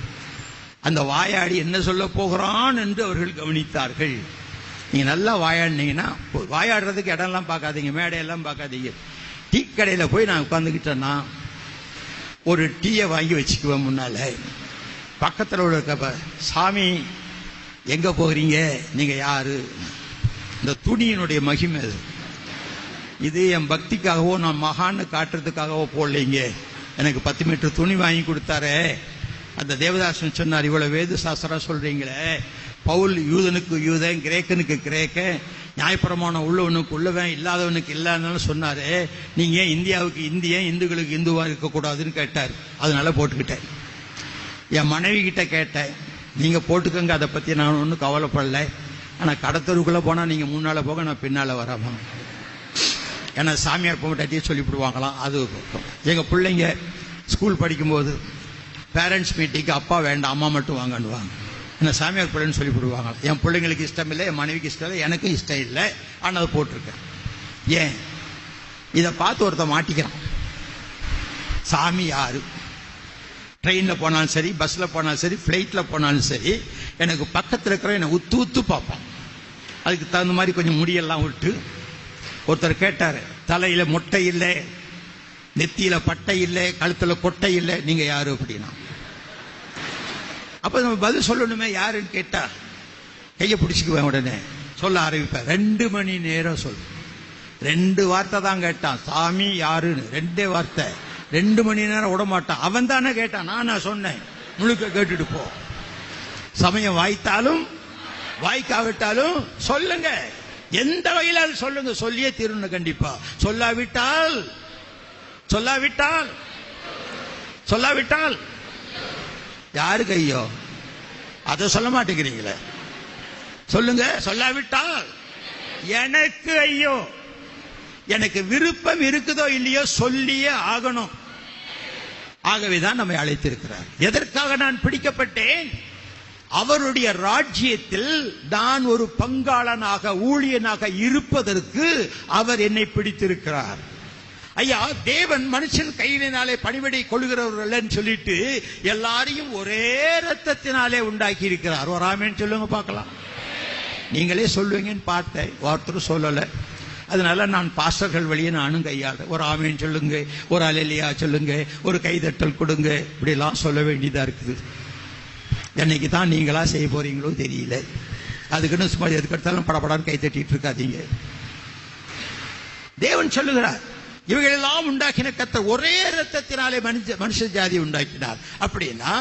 அந்த வாயாடி என்ன சொல்ல போகிறான் என்று அவர்கள் கவனித்தார்கள். நீங்க நல்லா வாயாடினீங்கன்னா, வாயாடுறதுக்கு இடம்லாம் பார்க்காதீங்க, மேடையெல்லாம் பார்க்காதீங்க. டீ கடையில போய் நான் உட்காந்துக்கிட்டேன்னா ஒரு டீயை வாங்கி வச்சுக்குவேன் முன்னால. பக்கத்தில் உள்ள சாமி எங்க போகிறீங்க, நீங்க யாரு? இந்த துணியினுடைய மகிமை இது. என் பக்திக்காகவோ நான் மகான்னு காட்டுறதுக்காகவோ போடலைங்க. எனக்கு 10 மீட்டர் துணி வாங்கி கொடுத்தாரு. அந்த தேவதாசன் சொன்னார், இவ்வளவு வேத சாஸ்திரம் சொல்றீங்களே, பவுல் யூதனுக்கு யூதன், கிரேக்கனுக்கு கிரேக்கன், நியாயப்பிரமாணம் உள்ளவனுக்கு உள்ளவன், இல்லாதவனுக்கு இல்லாதவன்னு சொன்னாரு. நீங்க ஏன் இந்தியாவுக்கு இந்தியன், இந்துக்களுக்கு இந்துவா இருக்கக்கூடாதுன்னு கேட்டார். அதனால போட்டுக்கிட்டேன். என் மனைவி கிட்ட கேட்டேன், நீங்க போட்டுக்கங்க, அதை பத்தி நான் ஒன்றும் கவலைப்படல. ஆனா கடத்தருக்குள்ள போனா நீங்க முன்னால போக, நான் பின்னால வராம. ஏன்னா சாமியார் போட்டாட்டியே சொல்லிவிடுவாங்களாம். அது எங்க பிள்ளைங்க ஸ்கூல் படிக்கும்போது பேரண்ட்ஸ் மீட்டிங்க்கு அப்பா வேண்டாம் அம்மா மட்டும் வாங்கன்னுவாங்க. என்ன சாமியார் பிள்ளைன்னு சொல்லிவிடுவாங்க. என் பிள்ளைங்களுக்கு இஷ்டம் இல்லை, என் மனைவிக்கு இஷ்டம் இல்லை, எனக்கும் இஷ்டம் இல்லை. ஆனால் அதை போட்டிருக்கேன். ஏன்? இதை பார்த்து ஒருத்தன் மாட்டிக்கிறான். சாமி யாரு? ட்ரெயின்ல போனாலும் சரி, பஸ்ல போனாலும் சரி, பிளைட்ல போனாலும் சரி, எனக்கு பக்கத்தில் இருக்கிற என்னை உத்து உத்து பார்ப்பான். அதுக்கு தகுந்த மாதிரி கொஞ்சம் முடியெல்லாம் விட்டு. ஒருத்தர் கேட்டாரு, தலையில மொட்டை இல்லை, நெத்தியில பட்டை இல்லை, கழுத்துல கொட்டை இல்லை, நீங்க யாரு அப்படின்னா. அப்ப நம்ம பதில் சொல்லணுமே, யாருன்னு கேட்டா கையை பிடிச்சிக்குவேன், உடனே சொல்ல ஆரம்பிப்பேன். 2 மணி நேரம் சொல்லு. 2 வார்த்தை தான் கேட்டான், சாமி யாருன்னு 2 வார்த்தை. 2 மணி நேரம் விட மாட்டான். அவன் தானே கேட்டான், நான் சொன்னேன் முழுக்க கேட்டுட்டு போ. சமயம் வாய்த்தாலும் வாய்க்காவிட்டாலும் சொல்லுங்க, எந்த வகையிலாலும் சொல்லுங்க, சொல்லியே தீரணும். கண்டிப்பா சொல்லாவிட்டால் சொல்லாவிட்டால் சொல்லாவிட்டால் யாருக்கு ஐயோ? அதை சொல்ல மாட்டேங்கிறீங்களே, சொல்லுங்க. சொல்லாவிட்டால் எனக்கு ஐயோ. எனக்கு விருப்பம் இருக்குதோ இல்லையோ சொல்லியே ஆகணும். ஆகவேதான் நம்மை அழைத்திருக்கிறார். எதற்காக நான் பிடிக்கப்பட்டேன்? அவருடைய ராஜ்யத்தில் நான் ஒரு பங்காளனாக ஊழியனாக இருப்பதற்கு அவர் என்னை பிடித்திருக்கிறார். ஐயா, தேவன் மனுஷன் கையினாலே பணிவிடை கொள்கிறவர்கள் சொல்லிட்டு எல்லாரையும் ஒரே ரத்தத்தினாலே உண்டாக்கி இருக்கிறார். ஒரு ஆமென் சொல்லுங்க பார்க்கலாம். நீங்களே சொல்லுவீங்கன்னு பார்த்தேன், ஒருத்தரும் சொல்லல. அதனால நான் பாஸ்டர்கள் வழியே நானும் கையாள ஒரு ஆமென் சொல்லுங்க, ஒரு அல்லேலூயா சொல்லுங்க, ஒரு கைதட்டல் கொடுங்க, இப்படி எல்லாம் சொல்ல வேண்டியதா இருக்குது. என்னைக்கு தான் நீங்களா செய்ய போறீங்களோ தெரியல. அதுக்குன்னு சும்மா எதுக்கெடுத்தாலும் படப்படான்னு கை தட்டிட்டு இருக்காதீங்க. தேவன் சொல்லுகிறார், இவைகளெல்லாம் உண்டாக்கின கர்த்தர் ஒரே ரத்தத்தினாலே மனுஷ ஜாதி உண்டாக்கினார். அப்படின்னா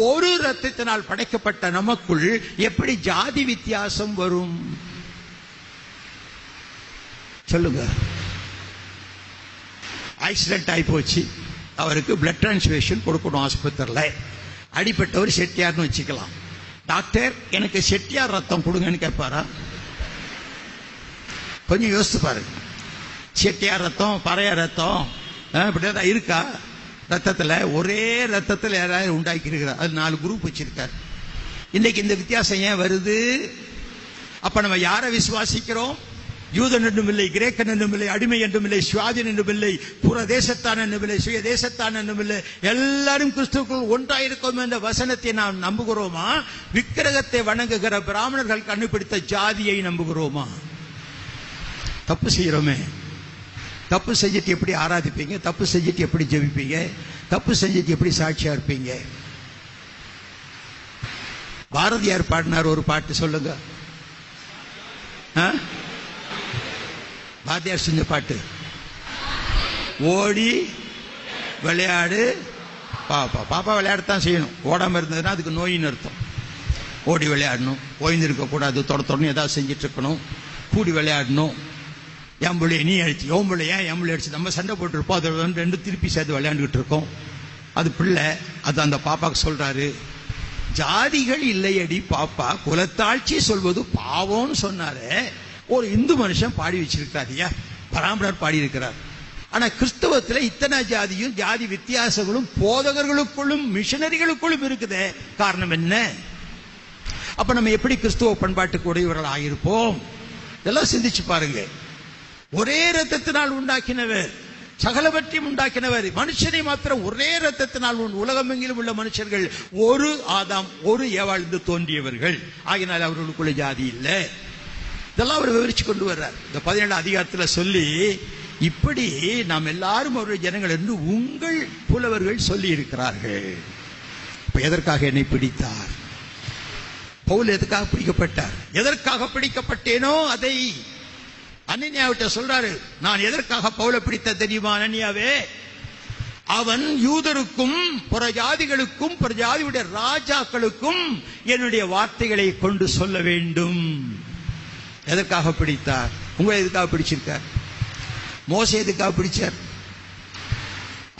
ஒரு ரத்தத்தினால் படைக்கப்பட்ட நமக்குள் எப்படி ஜாதி வித்தியாசம் வரும் சொல்லுங்க? ஆக்சிடென்ட் ஆகி போச்சு, அவருக்கு பிளட் டிரான்ஸ்ஃபியூஷன் கொடுக்கணும் ஆஸ்பத்திரியில். அடிப்பட்டவர் செட்டியார்னு வச்சுக்கலாம். டாக்டர் எனக்கு செட்டியார் ரத்தம் கொடுங்கன்னு கேட்பாரா? கொஞ்சம் யோசித்து பாருங்க. செட்டியார் ரத்தம், பறைய ரத்தம் இப்படிதான் இருக்கா? ரத்தத்தில் ஒரே ரத்தத்தில் யாராவது உண்டாக்கி இருக்கிறார். அது 4 குரூப் வச்சிருக்கார். இன்னைக்கு இந்த வித்தியாசம் ஏன் வருது? அப்ப நம்ம யாரை விசுவாசிக்கிறோம்? யூதன் என்றும் இல்லை, கிரேக்கன் என்றும் இல்லை, அடிமை என்றும் இல்லை, சுவாதீன் என்றும் இல்லை, புற தேசத்தான் என்றும் இல்லை, சுய தேசத்தான் என்றும் இல்லை, எல்லாரும் கிறிஸ்துவுக்குள் ஒன்றாயிருக்கும் என்ற வசனத்தை நாம் நம்புகிறோமா? விக்கிரகத்தை வணங்குகிற பிராமணர்கள் கண்டுபிடித்த ஜாதியை நம்புகிறோமா? தப்பு செய்யறோமே. தப்பு செஞ்சுட்டு எப்படி ஆராதிப்பீங்க? தப்பு செஞ்சுட்டு எப்படி ஜெபிப்பீங்க? தப்பு செஞ்சுட்டு எப்படி சாட்சியா இருப்பீங்க? பாரதியார் பாடினார் ஒரு பாட்டு, சொல்லுங்க. பாரதியார் செஞ்ச பாட்டு, ஓடி விளையாடு பாப்பா. பாப்பா விளையாடத்தான் செய்யணும். ஓடாம இருந்ததுன்னா அதுக்கு நோயின்னு அர்த்தம். ஓடி விளையாடணும், ஓய்ந்திருக்க கூடாது, தொடர்ந்து ஏதாவது செஞ்சிட்டு இருக்கணும், கூடி விளையாடணும். என் பிள்ளைய நீ அடிச்சு, ஓம் பிள்ளைய என் பிள்ளை அடிச்சு நம்ம சண்டை போட்டுருப்போம். அது 2 திருப்பி சேர்த்து விளையாண்டுகிட்டு இருக்கோம். அது பிள்ளை. அது அந்த பாப்பாக்கு சொல்றாரு, ஜாதிகள் இல்லையடி பாப்பா, குலத்தாட்சி சொல்வது பாவம்னு சொன்னாரு. ஒரு இந்து மனுஷன் பாடி வச்சிருக்காதியா, பராமரர் பாடி இருக்கிறார். ஆனா கிறிஸ்தவத்தில் இத்தனை ஜாதியும் ஜாதி வித்தியாசங்களும் போதகர்களுக்குள்ளும் மிஷனரிகளுக்குள்ளும் இருக்குதே. காரணம் என்ன? அப்ப நம்ம எப்படி கிறிஸ்துவ பண்பாட்டுக்கு உடையவர்கள் ஆகியிருப்போம்? இதெல்லாம் சிந்திச்சு பாருங்க. ஒரே ரத்தத்தினால் உண்டாக்கினவர், சகலவற்றையும் உண்டாக்கினவர். மனுஷனை மாத்திரம் ஒரே ரத்தத்தினால் உலகமெங்கிலும் உள்ள மனுஷர்கள் ஒரு ஆதாம் ஒரு ஏவாழ்ந்து தோன்றியவர்கள். ஆகினால் அவர்களுக்குள்ள ஜாதி இல்லை. இதெல்லாம் அவர் விவரிச்சு கொண்டு வர்றார் இந்த 17 அதிகாரத்தில் சொல்லி. இப்படி நாம் எல்லாரும் அவருடைய ஜனங்கள் என்று உங்கள் புலவர்கள் சொல்லி இருக்கிறார்கள். இப்ப எதற்காக என்னை பிடித்தார்? பவுல் எதற்காக பிடிக்கப்பட்டார்? எதற்காக பிடிக்கப்பட்டேனோ அதை அனனியாவிட்ட சொல்றாரு. நான் எதற்காக பவுலை பிடித்த தெரியுமா? அனனியாவே, அவன் யூதருக்கும் புறஜாதிகளுக்கும் புறஜாதியுடைய ராஜாக்களுக்கும் என்னுடைய வார்த்தைகளை கொண்டு சொல்ல வேண்டும். எதற்காக பிடித்தார்? உங்களை எதுக்காக பிடிச்சிருக்கார்? மோசே எதுக்காக பிடிச்சார்?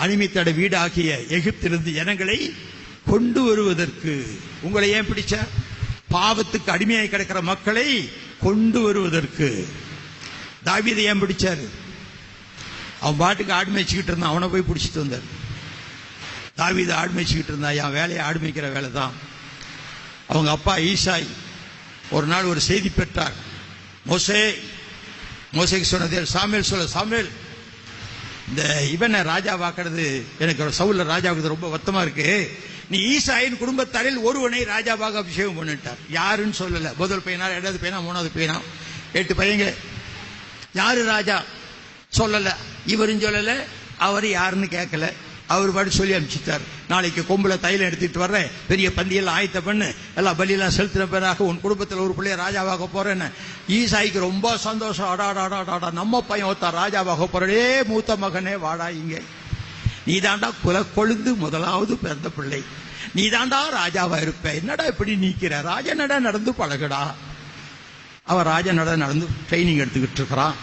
அடிமைத்தட வீடாகிய எகிப்திலிருந்து ஜனங்களை கொண்டு வருவதற்கு. உங்களை ஏன் பிடிச்சார்? பாவத்துக்கு அடிமையாய் கிடக்கிற மக்களை கொண்டு வருவதற்கு. தாவீதை ஏன் பிடிச்சாரு? அவன் பாட்டுக்கு ஆடு மேய்ச்சிக்கிட்டு இருந்தான், அவனை போய் பிடிச்சிட்டு வந்தார். தாவீது ஆடு மேய்ச்சிக்கிட்டு இருந்தான், என் வேலையை ஆடு மேய்க்கிற வேலை தான். அவங்க அப்பா ஈசாய் ஒரு நாள் ஒரு செய்தி பெற்றார். மோசேக்கு சொன்னது, சாமுவேல் சொல்ல, சாமுவேல் இந்த இவனை ராஜா வாக்கிறது எனக்கு சவுல ராஜாவுக்கு ரொம்ப வருத்தமா இருக்கு. நீ ஈசாயின் குடும்பத்தாரில் ஒருவனை ராஜாவாக அபிஷேகம் பண்ணிட்டார். யாருன்னு சொல்லல. முதல் பையனா, 2வது பையனா, 3வது பையனா, 8 பையங்க. யாரு ராஜா சொல்லல. இவரும் சொல்லல, அவர் யாருன்னு கேட்கல. அவர் பாட்டு சொல்லி அனுப்பிச்சிட்டார். நாளைக்கு கொம்புல தைலம் எடுத்துட்டு வர்றேன், பெரிய பந்தியெல்லாம் ஆயத்த பண்ணு, எல்லாம் பலியெல்லாம் செலுத்தின பிறகு உன் குடும்பத்தில் ஒரு பிள்ளைய ராஜாவாக போறேன்னு. ஈசாய்க்கு ரொம்ப சந்தோஷம். அடாடாடாடா, நம்ம பையன் ஒருத்தா ராஜாவாக போறே, மூத்த மகனே வாடா இங்க. நீ தாண்டா குல கொழுந்து முதலாவது பிறந்த பிள்ளை, நீ தாண்டா ராஜாவா இருப்ப. என்னடா இப்படி நீக்கிற? ராஜா நட நடந்து பழகுடா. அவன் ராஜா நடந்து ட்ரைனிங் எடுத்துக்கிட்டு இருக்கிறான்.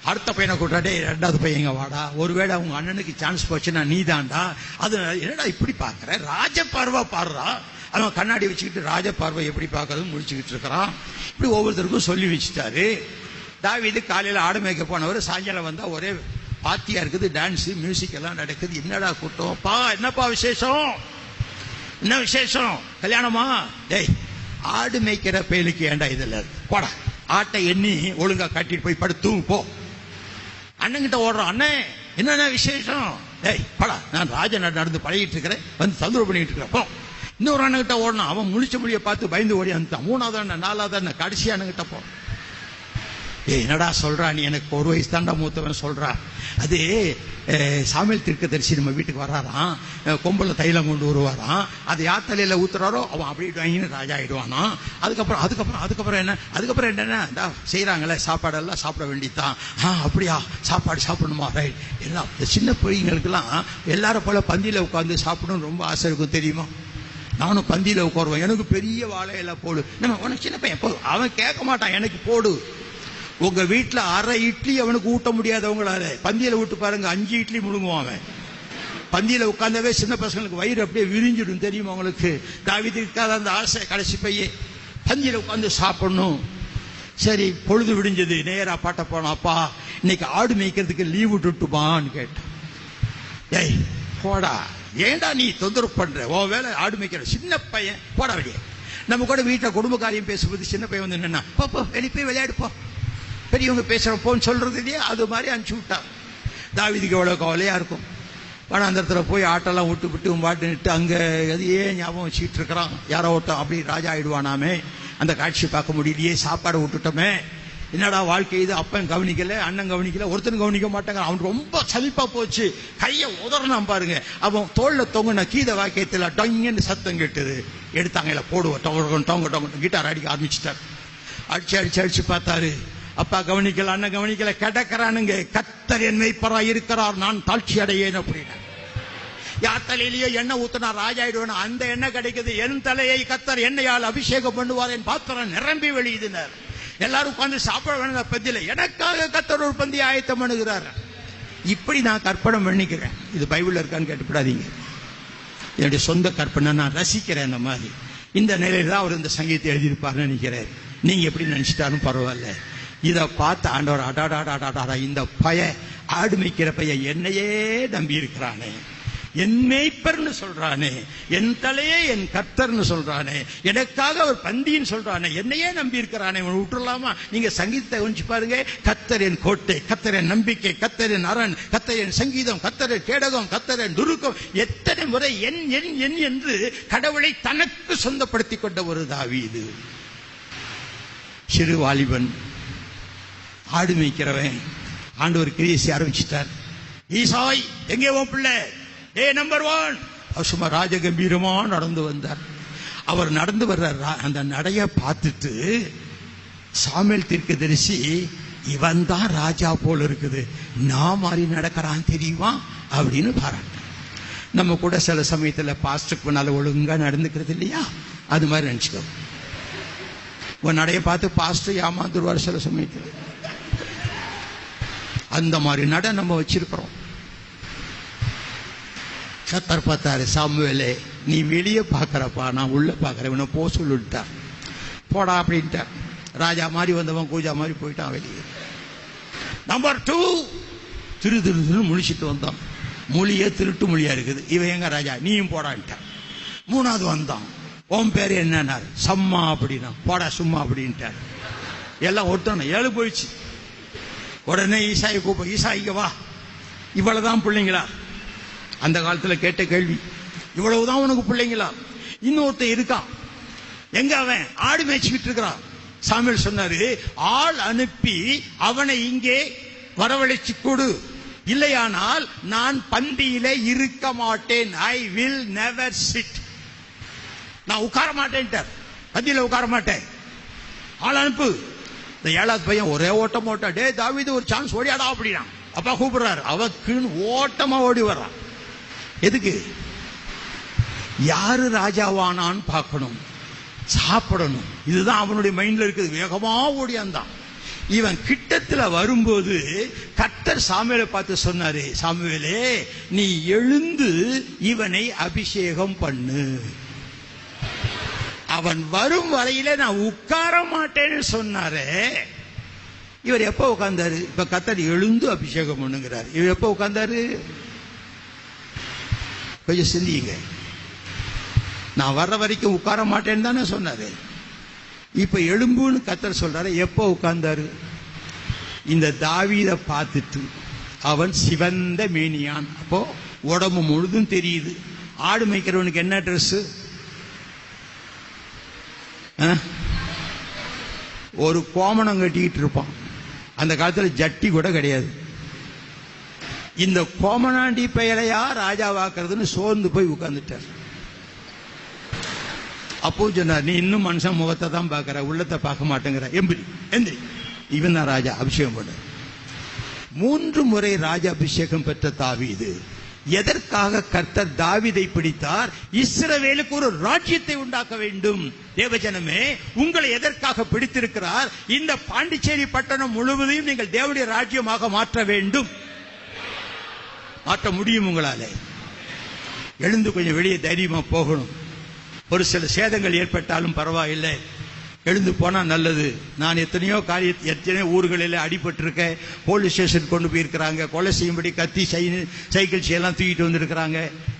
அடுத்த பையனை கூட்டாடே, 2வது பையங்க வாடா, ஒருவேளை அவங்க அண்ணனுக்கு சான்ஸ் போச்சுன்னா நீ தாண்டா. அது என்னடா இப்படி பாக்குற? ராஜ பார்வை பாடுறா. அவன் கண்ணாடி வச்சுக்கிட்டு ராஜ பார்வை எப்படி பார்க்கறது முடிச்சுக்கிட்டு இருக்கிறான். இப்படி ஒவ்வொருத்தருக்கும் சொல்லி வச்சுட்டாரு. தாவீது காலையில் ஆடு மேய்க்க போனவர் சாயங்காலம் வந்தா ஒரே பாத்தியா இருக்குது, டான்ஸ் மியூசிக் எல்லாம் நடக்குது. என்னடா கூட்டம் பா, என்னப்பா விசேஷம்? என்ன விசேஷம்? கல்யாணமா? டேய் ஆடு மேய்க்கிற பயலுக்கு ஏண்டா இதுல போடா, ஆட்டை எண்ணி ஒழுங்கா கட்டிட்டு போய் படுத்து போ. அண்ணங்கிட்ட ஓடுறான், அண்ணே என்னென்ன விசேஷம்? ஏய் படா, நான் ராஜ நடந்து பழகிட்டு இருக்கிறேன், வந்து தொந்தரவு பண்ணிட்டு இருக்கிறேன் போ. இன்னொரு அண்ணங்கிட்ட ஓடணும், அவன் முழிச்ச முடிய பார்த்து பயந்து ஓடி அந்த 3வது அண்ணன் 4வது அண்ணன் கடைசி அண்ணங்கிட்ட போ. என்னடா சொல்றா நீ, எனக்கு 1 வயசு தாண்டா மூத்தவன் சொல்றா. அது சாமியல் தீர்க்கதரிசி நம்ம வீட்டுக்கு வராராம், கொம்புல தைலம் கொண்டு வருவாராம், அது யார் தலையில ஊத்துறாரோ அவன் அப்படி வாங்கின்னு ராஜா ஆயிடுவானா. அதுக்கப்புறம் என்னன்னா செய்யறாங்களே சாப்பாடெல்லாம் சாப்பிட வேண்டியதான். அப்படியா, சாப்பாடு சாப்பிடணுமா, ரைட். எல்லாம் சின்ன பிள்ளைங்களுக்கெல்லாம் எல்லாரும் போல பந்தியில உட்காந்து சாப்பிடணும்னு ரொம்ப ஆசை இருக்கும் தெரியுமா. நானும் பந்தியில உட்காருவேன், எனக்கு பெரிய வாழையில போடு, நம்ம உனக்கு சின்ன பையன் போடு. அவன் கேட்க மாட்டான், எனக்கு போடு. உங்க வீட்டுல 1/2 இட்லி அவனுக்கு ஊட்ட முடியாதவங்களால பந்தியில விட்டு பாருங்க, 5 இட்லி முழுங்குவான் அவன். பந்தியில உட்கார்ந்தவே சின்ன பசங்களுக்கு வயிறு அப்படியே விரிஞ்சிடும் தெரியுமா உங்களுக்கு. தாவீதுக்கு அந்த ஆசை, கடைசி பையே பந்தியில உட்கார்ந்து சாப்பிடணும். சரி, பொழுது விடிஞ்சது, நேரா பாட்ட போனோம், அப்பா இன்னைக்கு ஆடு மேய்க்கிறதுக்கு லீவ் விட்டுட்டுமான்னு கேட்டான். ஏய் போடா, ஏண்டா நீ தொந்தரவு பண்ற, ஓ வேலை ஆடு மேய்க்கிற, சின்ன பையன் போடா வெளியே. நம்ம கூட வீட்டுல குடும்ப காரியம் பேசும்போது சின்ன பையன் வந்து என்னன்னா போ வெளியே போய் விளையாடுப்போ, பெரியவங்க பேசுறப்போன்னு சொல்றது இல்லையா, அது மாதிரி அனுப்பிச்சு விட்டான். தாவீதுக்கு எவ்வளவு கவலையா இருக்கும். வனாந்தரத்துல போய் ஆட்டெல்லாம் விட்டு பாட்டுட்டு அங்க எதையே ஞாபகம் வச்சுக்கிட்டு இருக்கிறான், யாரோ ஓட்டம் அப்படி ராஜா ஆயிடுவானாமே, அந்த காட்சி பார்க்க முடியலையே, சாப்பாடு விட்டுட்டோமே, என்னடா வாழ்க்கை இது. அப்பன் கவனிக்கல, அண்ணன் கவனிக்கல, ஒருத்தன் கவனிக்க மாட்டாங்க. அவன் ரொம்ப சலிப்பா போச்சு, கையை உதறனாம் பாருங்க. அவன் தோல்ல தொங்குன கீத வாக்கியத்துல டொங்கன்னு சத்தம் கேட்டது. எடுத்தாங்க, இல்ல போடுவோம், டொங்க கிட்டார் அடிக்க ஆரம்பிச்சுட்டார். அடிச்சு பார்த்தாரு, அப்பா கவனிக்கல, அண்ணன் கவனிக்கல, கிடக்கிறானுங்க. கர்த்தர் என் மேய்ப்பராய் இருக்கிறார், நான் தாழ்ச்சி அடையேன் அப்படின்னு. யார் தலையிலேயே எண்ணெய் ஊத்தினா ராஜாயிடுவேன், அந்த எண்ணெய் கிடைக்குது. என் தலையை கர்த்தர் எண்ணெயால் அபிஷேகம் பண்ணுவார், என் பாத்திரம் நிரம்பி வெளியுதுனர். எல்லாரும் உட்கார்ந்து சாப்பிட வேணும் பந்தியில, எனக்காக கர்த்தர் ஒரு பந்தி ஆயத்தம் பண்ணுகிறார். இப்படி நான் கற்பனை பண்ணிக்கிறேன். இது பைபிள்ல இருக்கான்னு கேட்டுப்படாதீங்க, என்னுடைய சொந்த கற்பனை, நான் ரசிக்கிறேன். அந்த மாதிரி இந்த நிலையில தான் அவர் இந்த சங்கீதத்தை எழுதியிருப்பார்னு நினைக்கிறேன். நீங்க எப்படி நினைச்சிட்டாலும் பரவாயில்ல. இதை பார்த்து ஆண்டவர் அடாடாடாடா, இந்த ஆடு மேய்க்கிற பையன் என்னையே நம்பி இருக்கிறானே, என் மேய்ப்பர்னு சொல்றானே, என் தலையே என் கர்த்தர்னு சொல்றானே, எனக்காக அவர் பந்தின்னு சொல்றானே, என்னையே நம்பி இருக்கிறானே, விட்டுலாமா? நீங்க சங்கீதத்தை கொஞ்சி பாருங்க. கர்த்தர் என் கோட்டை, கர்த்தர் என் நம்பிக்கை, கர்த்தர் என் அரண், கர்த்தர் என் சங்கீதம், கர்த்தர் என் கேடகம், கர்த்தர் என் துருக்கம். எத்தனை முறை என் என் என் என்று கடவுளை தனக்கு சொந்தப்படுத்திக் கொண்ட ஒரு தாவீது. சிறு வாலிபன், ஆடு மேய்க்கிறவன், ஆண்டவர் கிரியேசி ஆரம்பிச்சிட்டார். ஈசாய் எங்கே உன் பிள்ளை, நம்பர் 1. சும்மா ராஜகம்பீரமா நடந்து வந்தார். அவர் நடந்து வர்ற அந்த நடைய பார்த்துட்டு சாமுவேல் தீர்க்கதரிசி, இவன் தான் ராஜா போல இருக்குது, நான் மாதிரி நடக்கிறான் தெரியுமா அப்படின்னு பாராட்ட. நம்ம கூட சில சமயத்துல பாஸ்டருக்கு முன்னால ஒழுங்கா நடந்துக்கிறது இல்லையா, அது மாதிரி நினைச்சுக்கோ. உன் நடைய பார்த்து பாஸ்டர் ஏமாந்துருவார் சில சமயத்துல. அந்த மாதிரி நட நம்ம வச்சிருக்கிறோம். கர்த்தர் பார்த்தாரு, சாமுவேலே நீ வெளியே பாக்கிறப்பா, நான் உள்ள பாக்கிறேன், இவனை போ சொல்லிட்டார். போடா அப்படின்ட்டார். ராஜா மாதிரி வந்தவன் கூஜா மாதிரி போயிட்டான் வெளியே. நம்பர் 2 திரு முழிச்சிட்டு வந்தான். மொழியே திருட்டு மொழியா இருக்குது. இவன் எங்க ராஜா, நீயும் போடான்ட்டார். 3வது வந்தான். உன் பேரு என்னன்னாரு, சம்மா அப்படின்னா, போடா சும்மா அப்படின்ட்டார். எல்லாம் ஒட்டணும். 7 போயிடுச்சு. உடனே ஈசாயை கூப்ப, ஈசா இங்க வா. இவ்வளவுதான் பிள்ளைங்களா? அந்த காலத்துல கேட்ட கேள்வி, இவ்வளவுதான் உனக்கு பிள்ளைங்களா? இன்னொருத்த இருக்கான், எங்க அவன்? ஆடு மேய்ச்சிக்கிட்டு இருக்கிறான். சாமுவேல் சொன்னாரு, ஆள் அனுப்பி அவனை இங்கே வரவழைச்சு கொடு, இல்லையானால் நான் பந்தியிலே இருக்க மாட்டேன். I will never sit. நான் உட்கார மாட்டேன்ட்டார், பந்தியில உட்கார மாட்டேன். ஆள் அனுப்பு. இந்த 7வது பையன் ஒரே ஓட்டம் ஓட்டா, டே தாவீது ஒரு சான்ஸ் ஓடியாடா அப்படின்னா. அப்பா கூப்பிடுறாரு, அவக்கு ஓட்டமா ஓடி வர்றான். எதுக்கு? யாரு ராஜாவானான்னு பார்க்கணும், சாப்பிடணும். இதுதான் அவனுடைய மைண்ட்ல இருக்குது. வேகமா ஓடியாந்தான். இவன் கிட்டத்துல வரும்போது கர்த்தர் சாமுவேலை பார்த்து சொன்னாரு, சாமுவேலே நீ எழுந்து இவனை அபிஷேகம் பண்ணு. அவன் வரும் வரையில நான் உட்கார மாட்டேன்னு சொன்னாரு. இவர் எப்ப உட்கார்ந்தாரு? இப்ப கர்த்தர் எழுந்து அபிஷேகம் பண்ணுங்கிறாரு. இவர் எப்ப உட்கார்ந்தாரு? கொஞ்சம் சிந்திங்க. நான் வர்ற வரைக்கும் உட்கார மாட்டேன்னு தானே சொன்னாரு. இப்ப எலும்புன்னு கர்த்தர் சொல்றாரு. எப்போ உட்கார்ந்தாரு? இந்த தாவீதை பார்த்துட்டு அவன் சிவந்த மேனியான். அப்போ உடம்பு முழுதும் தெரியுது. ஆடு மேய்க்கிறவனுக்கு என்ன ட்ரெஸ்? ஒரு கோமணம் கட்டிக்கிட்டு இருப்பான். அந்த காலத்துல ஜட்டி கூட கிடையாது. இந்த கோமணாண்டி பெயரையா ராஜாவாக்குறதுன்னு சோர்ந்து போய் உட்கார்ந்துட்டார். அப்போ சொன்னார், நீ இன்னும் மனுஷன் முகத்தை தான் பார்க்கற, உள்ளத்தை பார்க்க மாட்டேங்கிற. எந்திரி, இவன் தான் ராஜா. அபிஷேகம் பண்ண 3 முறை ராஜா அபிஷேகம் பெற்ற தாவீது. எதற்காக கர்த்தர் தாவீதை பிடித்தார்? இஸ்ரவேலுக்கு ஒரு ராஜ்யத்தை உண்டாக்க வேண்டும். தேவஜனமே, உங்களை எதற்காக பிடித்திருக்கிறார்? இந்த பாண்டிச்சேரி பட்டணம் முழுவதையும் நீங்கள் தேவனுடைய ராஜ்யமாக மாற்ற வேண்டும். மாற்ற முடியும் உங்களாலே. எழுந்து கொஞ்சம் வெளியே தைரியமா போகணும். ஒரு சில சேதங்கள் ஏற்பட்டாலும் பரவாயில்லை, எழுந்து போனா நல்லது. நான் எத்தனையோ ஊர்களில் அடிபட்டிருக்கேன். போலீஸ் ஸ்டேஷன் கொண்டு போயிருக்கிறாங்க. கொலை செய்யும்படி கத்தி சைக்கிள் செய்யலாம் தூக்கிட்டு வந்திருக்கிறாங்க.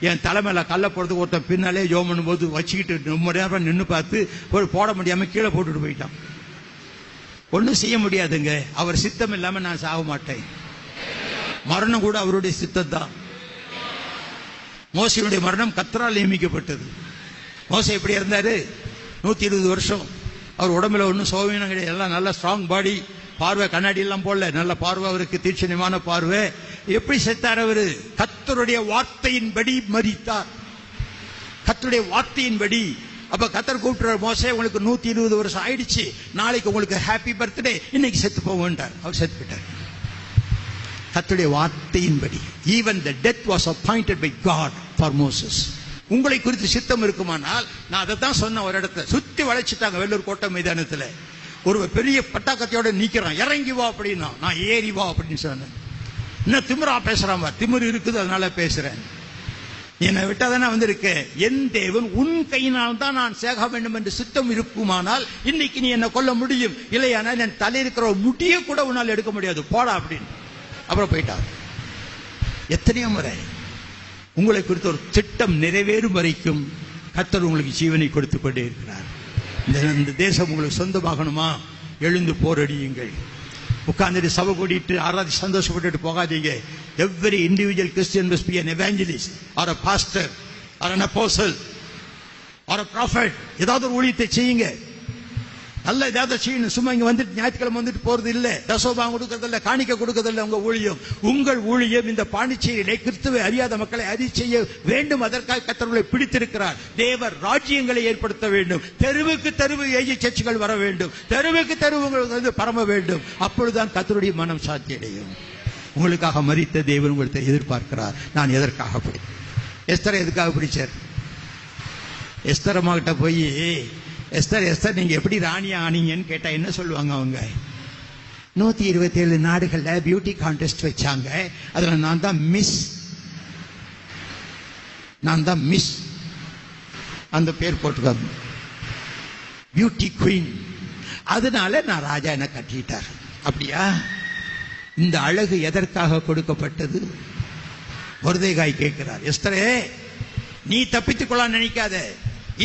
என் தலைமையில கல்ல போடுறதுக்கு ஒருத்தன் பின்னாலே ஜோம் பண்ணும் போது வச்சுக்கிட்டு ரொம்ப நேரம் நின்று பார்த்து போட முடியாம கீழே போட்டுட்டு போயிட்டான். ஒன்னும் செய்ய முடியாதுங்க. அவர் சித்தம் இல்லாம நான் சாக மாட்டேன். மரணம் கூட அவருடைய சித்தம் தான். மோசையுடைய மரணம் கர்த்தரால் நியமிக்கப்பட்டது. மோசை எப்படி இருந்தாரு? 120 வருஷம். அவர் உடம்புல ஒன்றும் சோகவீனம் கிடையாது. எல்லாம் நல்ல ஸ்ட்ராங் பாடி, பார்வை கண்ணாடி எல்லாம் போடல, நல்ல பார்வை அவருக்கு, தீட்சணியமான பார்வை. எப்படி செத்தார் அவரு? கர்த்தருடைய வார்த்தையின்படி மரித்தார். கர்த்தருடைய வார்த்தையின்படி. அப்ப கர்த்தர் கூப்பிட்டு, மோசே உங்களுக்கு 120 வருஷம் ஆயிடுச்சு, நாளைக்கு உங்களுக்கு ஹாப்பி பர்த்டே, இன்னைக்கு செத்து போவார். அவர் செத்து போயிட்டார். கர்த்தருடைய வார்த்தையின்படி. Even the death was appointed by God for Moses. உங்களை குறித்து சித்தம் இருக்குமானால், நான் அதை தான் சொன்ன. ஒரு இடத்துல சுத்தி வளைச்சிட்டாங்க வெள்ளூர் கோட்டை மைதானத்துல. ஒரு பெரிய பட்டாக்கத்தையோட நிக்கிறான். இறங்கி வா அப்படின்னா, நான் ஏறி வா அப்படின்னு சொன்னேன். இன்னும் திமிரா பேசுறான். திமிர் இருக்குது, அதனால பேசுறேன். என்னை விட்டாதானே வந்திருக்கேன். என் தேவன் உன் கையினால் தான் நான் சேக வேண்டும் என்று சித்தம் இருக்குமானால் இன்னைக்கு நீ என்ன கொல்ல முடியும். இல்லையானா என் தலை இருக்கிற முடிய கூட உன்னால் எடுக்க முடியாது, போடா அப்படின்னு. அப்புறம் போயிட்டார். எத்தனையோ முறை உங்களை குறித்த ஒரு திட்டம் நிறைவேறும் வரைக்கும் கர்த்தர் உங்களுக்கு ஜீவனை கொடுத்து கொண்டே இருக்கிறார். இந்த தேசம் உங்களுக்கு சொந்தமாகணுமா? எழுந்து போரடியுங்கள். உட்கார்ந்துட்டு சபை கூட்டிட்டு ஆராதி சந்தோஷப்பட்டு போகாதீங்க. Every individual Christian must be an evangelist or a pastor or an apostle or a prophet. ஏதாவது ஒரு ஊழியத்தை செய்யுங்க. நல்ல ஏதாவது செய்யணும். சும்மா இங்க வந்துட்டு ஞாயிற்றுக்கிழமை வந்துட்டு போறது இல்ல, தசோபாகம் கொடுக்கறதில்ல, காணிக்க கொடுக்கறதில்ல. உங்க ஊழியம், உங்கள் ஊழியம் இந்த பாண்டிச்சேரியிலே கிறிஸ்துவை அறியாத மக்களை அறிய செய்ய வேண்டும். அதற்காக கர்த்தரை பிடித்திருக்கிறார். தேவர் ராஜ்யங்களை ஏற்படுத்த வேண்டும். தெருவுக்கு தெருவு ஏஜி சர்ச்சுகள் வர வேண்டும். தெருவுக்கு தெருவு பரம வேண்டும். அப்பொழுதுதான் கர்த்தருடைய மனம் சாந்தி அடையும். உங்களுக்காக மரித்த தேவன் உங்களை எதிர்பார்க்கிறார். நான் எதற்காக பிடித்தேன்? எஸ்தரை எதுக்காக பிடிச்சார்? எஸ்தர் அம்மா கிட்ட போய், எஸ்தர் நீங்க எப்படி ராணியா ஆனீங்கன்னு கேட்டா என்ன சொல்லுவாங்க அவங்க? 127 நாடுகள்ல பியூட்டி கான்டெஸ்ட் வச்சாங்க, அதுல நான் தான் மிஸ். அந்த பேர் போட்டுக்காங்க, பியூட்டி குவீன். அதனால நான் ராஜா என்ன கட்டிட்டார். அப்படியா? இந்த அழகு எதற்காக கொடுக்கப்பட்டது? மொர்தெகாய் கேட்கிறார், எஸ்தரே நீ தப்பித்துக் கொள்ள நினைக்காத.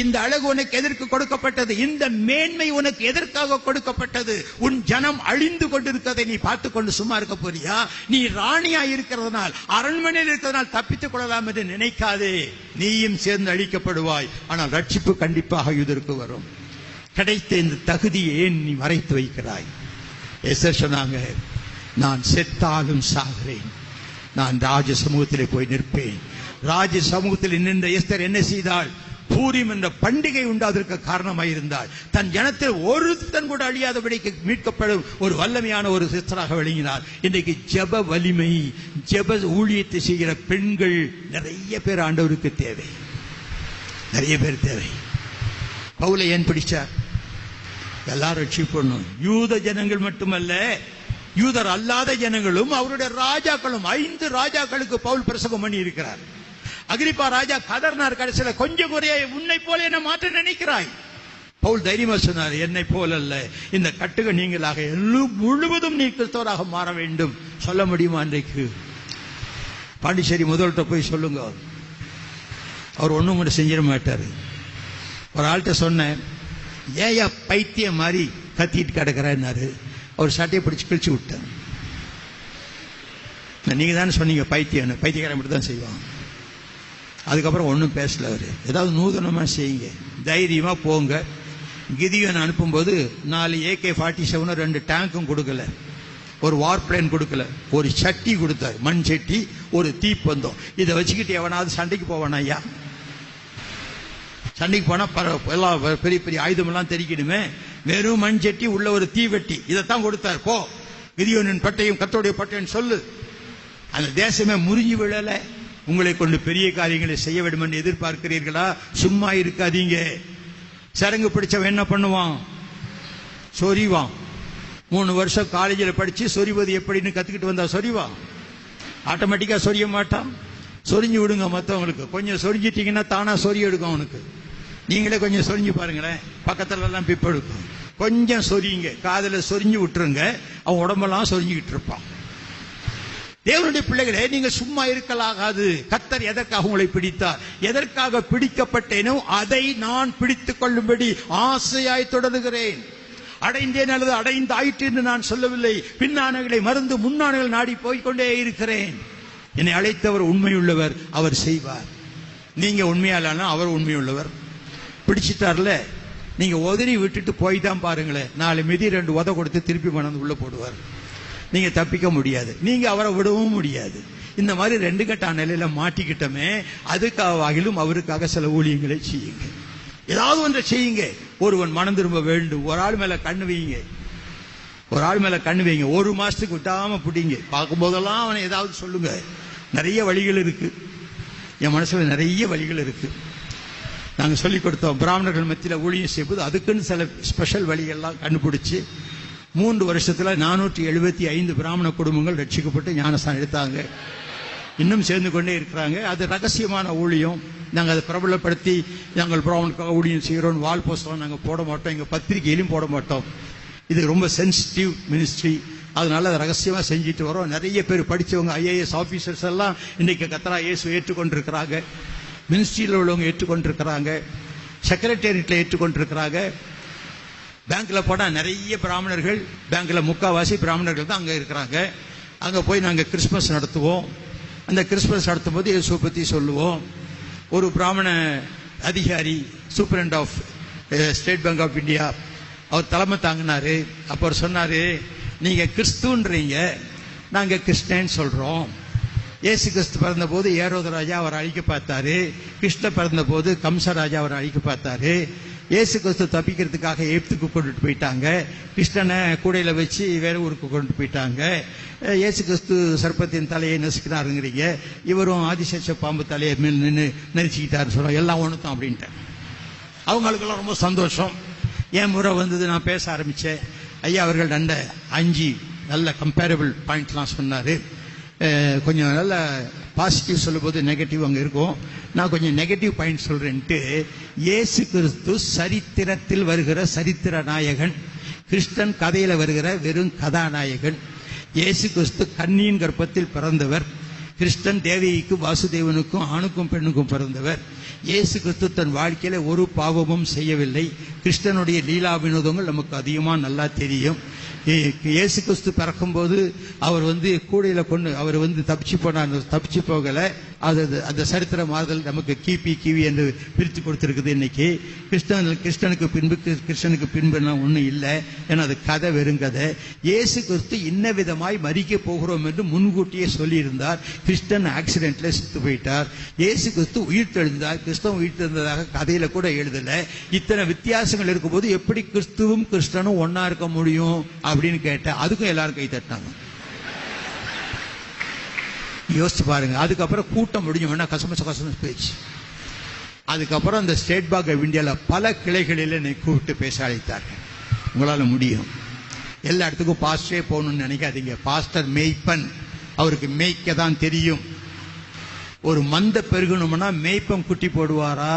இந்த அழகு உனக்கு எதற்கு கொடுக்கப்பட்டது? இந்த மேன்மை உனக்கு எதற்காக கொடுக்கப்பட்டது? உன் ஜனம் அழிந்து கொண்டிருக்கிறதை நீ பார்த்து கொண்டு சும்மா இருக்க போறியா? நீ ராணியா இருக்கிறதுனால், அரண்மனையில் இருக்கிறதுனால் தப்பித்துக் கொள்ளலாம் என்று நினைக்காதே. நீயும் சேர்ந்து அழிக்கப்படுவாய். ஆனால் ரட்சிப்பு கண்டிப்பாக இதற்கு வரும். கிடைத்த இந்த தகுதியை ஏன் நீ மறைத்து வைக்கிறாய்? எஸ்தர் சொன்னாங்க, நான் செத்தாலும் சாகிறேன், நான் ராஜ சமூகத்திலே போய் நிற்பேன். ராஜ சமூகத்தில் நின்ற எஸ்தர் என்ன செய்தாள்? பூரிம் என்ற பண்டிகை உண்டாவதற்கு காரணமாயிருந்தாள். தன் ஜனத்தில் ஒருத்தன் கூட அழியாதபடிக்கு மீட்கப்படும் ஒரு வல்லமையான ஒரு சிஸ்டராக விளங்கினார். இன்றைக்கு ஜெப வலிமை, ஜெப ஊழியத்தை செய்கிற பெண்கள் நிறைய பேர் ஆண்டவருக்கு தேவை. நிறைய பேர் தேவை. பவுலை ஏன் பிடிச்சார்? எல்லாரும் ரட்சிப்படணும். யூத ஜனங்கள் மட்டுமல்ல, யூதர் அல்லாத ஜனங்களும் அவருடைய ராஜாக்களும். 5 ராஜாக்களுக்கு பவுல் பிரசங்கம் பண்ணி இருக்கிறார். அகிரிப்பா ராஜா கதர்னார். கடைசியில கொஞ்சம் குறைய உன்னை போல என்ன மாற்ற நினைக்கிறாய்? பவுல் தைரியமா சொன்னார், என்னை போல அல்ல, இந்த கட்டுக நீங்களாக முழுவதும் நீ கிறிஸ்தவராக மாற வேண்டும். சொல்ல முடியுமா? அன்றைக்கு பாண்டிச்சேரி முதல்கிட்ட போய் சொல்லுங்க, அவர் ஒண்ணும் கூட செஞ்சிட மாட்டாரு. ஒரு ஆள்கிட்ட சொன்னேன், ஏயா பைத்தியம் மாதிரி கத்திட்டு கிடக்கிறாரு. அவர் சட்டையை பிடிச்சு கிழிச்சு விட்டார். நீங்க தானே சொன்னீங்க பைத்தியம், பைத்தியக்காரன் மட்டும் தான் செய்வான். அதுக்கப்புறம் ஒன்றும் பேசல. அவர் ஏதாவது நூதனமாக செய்யுங்க, தைரியமா போங்க. கிதியோன் அனுப்பும்போது 4 AK-47 2 டேங்கும் கொடுக்கல, ஒரு வார் பிளேன் கொடுக்கல, ஒரு சட்டி கொடுத்தார், மண் சட்டி, ஒரு தீப்பந்தம். இதை வச்சுக்கிட்டு எவனாவது சண்டைக்கு போவானா ஐயா? சண்டைக்கு போனா எல்லாம் பெரிய பெரிய ஆயுதம் எல்லாம் தெரிக்கணுமே. வெறும் மண் சட்டி உள்ள ஒரு தீவெட்டி, இதைத்தான் கொடுத்தார். போ, கிதியோனின் பட்டையும் கர்த்தருடைய பட்டையும் சொல்லு. அந்த தேசமே முறிஞ்சு விழல. உங்களை கொண்டு பெரிய காரியங்களை செய்ய வேண்டும் என்று எதிர்பார்க்கிறீர்களா? சும்மா இருக்காதீங்க. சரங்கு பிடிச்சவன் என்ன பண்ணுவான்? சொரிவான். 3 வருஷம் காலேஜில் படிச்சு சொரிவது எப்படின்னு கத்துக்கிட்டு வந்தா சொரிவான்? ஆட்டோமேட்டிக்கா சொரிய மாட்டான். சொரிஞ்சு விடுங்க மற்றவங்களுக்கு. கொஞ்சம் சொரிஞ்சிட்டீங்கன்னா தானா சொரிய எடுக்கும் அவனுக்கு. நீங்களே கொஞ்சம் சொரிஞ்சு பாருங்களேன், பக்கத்துல எல்லாம் பிப்பு எடுக்கும். கொஞ்சம் சொரியுங்க, காதல சொரிஞ்சு விட்டுருங்க, அவன் உடம்பெல்லாம் சொரிஞ்சுக்கிட்டு இருப்பான். தேவனுடைய பிள்ளைகளே, நீங்க சும்மா இருக்கலாகாது. கர்த்தர் எதற்காக உங்களை பிடித்தார்? எதற்காக பிடிக்கப்பட்டேனோ அதை நான் பிடித்துக் கொள்ளும்படி ஆசையாய் தொடருகிறேன். அடைந்தேன் அல்லது அடைந்தாயிற்று என்று நான் சொல்லவில்லை. பின்னானங்களை மறந்து முன்னானங்கள் நாடி போய்கொண்டே இருக்கிறேன். என்னை அழைத்தவர் உண்மையுள்ளவர், அவர் செய்வார். நீங்க உண்மையாலானா அவர் உண்மையுள்ளவர். பிடிச்சிட்டார்ல, நீங்க உதறி விட்டுட்டு போய் தான் பாருங்களேன். 4 மிதி 2 உத கொடுத்து திருப்பி கொண்டாந்து உள்ள போடுவார். நீங்க தப்பிக்க முடியாது, நீங்க அவரை விடவும் முடியாது. இந்த மாதிரி 2 கட்ட நிலையில மாட்டிக்கிட்டமே, அதுக்காகிலும் அவருக்காக சில ஊழியங்களை செய்யுங்க. ஏதாவது ஒன்றை செய்யுங்க. ஒருவன் மனம் திரும்ப வேண்டும். ஒரு ஆள் மேல கண்ணு வைங்க, ஒரு ஆள் மேல கண்ணு வைங்க. 1 மாசத்துக்கு விட்டாம பிடிங்க. பார்க்கும் போதெல்லாம் அவனை ஏதாவது சொல்லுங்க. நிறைய வழிகள் இருக்கு, என் மனசுல நிறைய வழிகள் இருக்கு. நாங்க சொல்லிக் கொடுத்தோம். பிராமணர்கள் மத்தியில் ஊழியம் செய்வது அதுக்குன்னு சில ஸ்பெஷல் வழிகள்லாம் கண்டுபிடிச்சு 3 வருஷத்துல 475 பிராமண குடும்பங்கள் ரட்சிக்கப்பட்டு ஞானஸ்தானம் எடுத்தாங்க. இன்னும் சேர்ந்து கொண்டே இருக்கிறாங்க. அது ரகசியமான ஊழியம். நாங்கள் அதை பிரபலப்படுத்தி நாங்கள் பிராமணனுக்காக ஊழியம் செய்கிறோம். வால் போஸ்டெல்லாம் நாங்கள் போட மாட்டோம், எங்கள் பத்திரிகையிலும் போட மாட்டோம். இது ரொம்ப சென்சிட்டிவ் மினிஸ்ட்ரி. அதனால அதை ரகசியமா செஞ்சுட்டு வரோம். நிறைய பேர் படிச்சவங்க IAS ஆபீசர்ஸ் எல்லாம் இன்னைக்கு கர்த்தரா இயேசு ஏற்றுக்கொண்டிருக்கிறாங்க. மினிஸ்ட்ரியில் உள்ளவங்க ஏற்றுக்கொண்டிருக்கிறாங்க, செக்ரட்டேரியட்ல ஏற்றுக்கொண்டிருக்கிறாங்க. பேங்க்ல போனா நிறைய பிராமணர்கள், பேங்க்ல முக்காவாசி பிராமணர்கள் தான் அங்க இருக்கிறாங்க. அங்க போய் நாங்க கிறிஸ்துமஸ் நடத்துவோம். அந்த கிறிஸ்துமஸ் நடத்தும் போது இயேசுவை பத்தி சொல்லுவோம். ஒரு பிராமண அதிகாரி, superintendent of State Bank of India, அவர் தலைமை தாங்கினாரு. அப்ப அவர் சொன்னாரு, நீங்க கிறிஸ்துன்றீங்க, நாங்க கிறிஸ்டியன் சொல்றோம். இயேசு கிறிஸ்து பிறந்த போது ஏரோது ராஜா அவர் அழிக்க பார்த்தாரு. கிருஷ்ண பிறந்த போது கம்சராஜா அவர் அழிக்க பார்த்தாரு. இயேசு கிறிஸ்து தப்பிக்கிறதுக்காக எகிப்துக்கு கொண்டுட்டு போயிட்டாங்க. கிருஷ்ணனை கூடையில வச்சு வேற ஊருக்கு கொண்டு போயிட்டாங்க. இயேசு கிறிஸ்து சர்ப்பத்தின் தலையை நசுக்கினாருங்கிறீங்க, இவரும் ஆதிசேஷ பாம்பு தலையை மேல் நின்று நெரிச்சிக்கிட்டாரு சொல்றோம். எல்லாம் ஒண்ணுதான் அப்படின்ட்டேன். அவங்களுக்கெல்லாம் ரொம்ப சந்தோஷம். என் முறை வந்தது, நான் பேச ஆரம்பிச்சேன். ஐயா அவர்கள் 5 நல்ல கம்பேரபிள் பாயிண்ட்லாம் சொன்னாரு. கொஞ்சம் நல்ல பாசிட்டிவ் சொல்லும் போது நெகட்டிவ் அங்க இருக்கும். நான் கொஞ்சம் நெகட்டிவ் பாயிண்ட் சொல்றேன்ட்டு, இயேசு கிறிஸ்து சரித்திரத்தில் வருகிற சரித்திர நாயகன், கிறிஸ்டன் கதையில வருகிற வெறும் கதாநாயகன். இயேசு கிறிஸ்து கன்னியின் கர்ப்பத்தில் பிறந்தவர். கிருஷ்ணன் தேவகிக்கு வாசுதேவனுக்கும் ஆணுக்கும் பெண்ணுக்கும் பிறந்தவர். இயேசு கிறிஸ்து தன் வாழ்க்கையில ஒரு பாவமும் செய்யவில்லை. கிருஷ்ணனுடைய லீலா வினோதங்கள் நமக்கு அதிகமா நல்லா தெரியும். இயேசு கிறிஸ்து பிறக்கும் போது அவர் கூடையில கொண்டு அவர் தப்பிச்சு போனார், தப்பிச்சு போகல. அது அந்த சரித்திர மாறுதல் நமக்கு கிவி என்று பிரித்து கொடுத்திருக்குது. இன்னைக்கு கிருஷ்ணனுக்கு பின்பு ஒன்றும் இல்லை, ஏன்னா அது கதை, வெறும் கதை. இயேசு கிறிஸ்து இன்ன விதமாய் மரிக்க போகிறோம் என்று முன்கூட்டியே சொல்லியிருந்தார். கிருஷ்ணன் ஆக்சிடென்ட்ல செத்து போயிட்டார். இயேசு கிறிஸ்து உயிர் தெழுந்தார். கிறிஸ்தவம் உயிர் தெழுந்ததாக கதையில கூட எழுதல. இத்தனை வித்தியாசங்கள் இருக்கும்போது எப்படி கிறிஸ்துவும் கிறிஸ்டனும் ஒன்னா இருக்க முடியும் அப்படின்னு கேட்ட, அதுக்கும் எல்லாரும் கை தட்டாங்க. யோசிச்சு பாருங்க. அதுக்கப்புறம் கூட்டம் முடிஞ்சோம்னா கசமச பேச்சு. அதுக்கப்புறம் அந்த ஸ்டேட் பேங்க் ஆஃப் இந்தியாவில் பல கிளைகளில் என்னை கூப்பிட்டு பேச அழைத்தார்கள். உங்களால முடியும். எல்லா இடத்துக்கும் பாஸ்டரே போகணும்னு நினைக்காதீங்க. பாஸ்டர் மேய்ப்பன், அவருக்கு மேய்க்க தான் தெரியும். ஒரு மந்த பெருகணும்னா மேய்ப்பன் குட்டி போடுவாரா,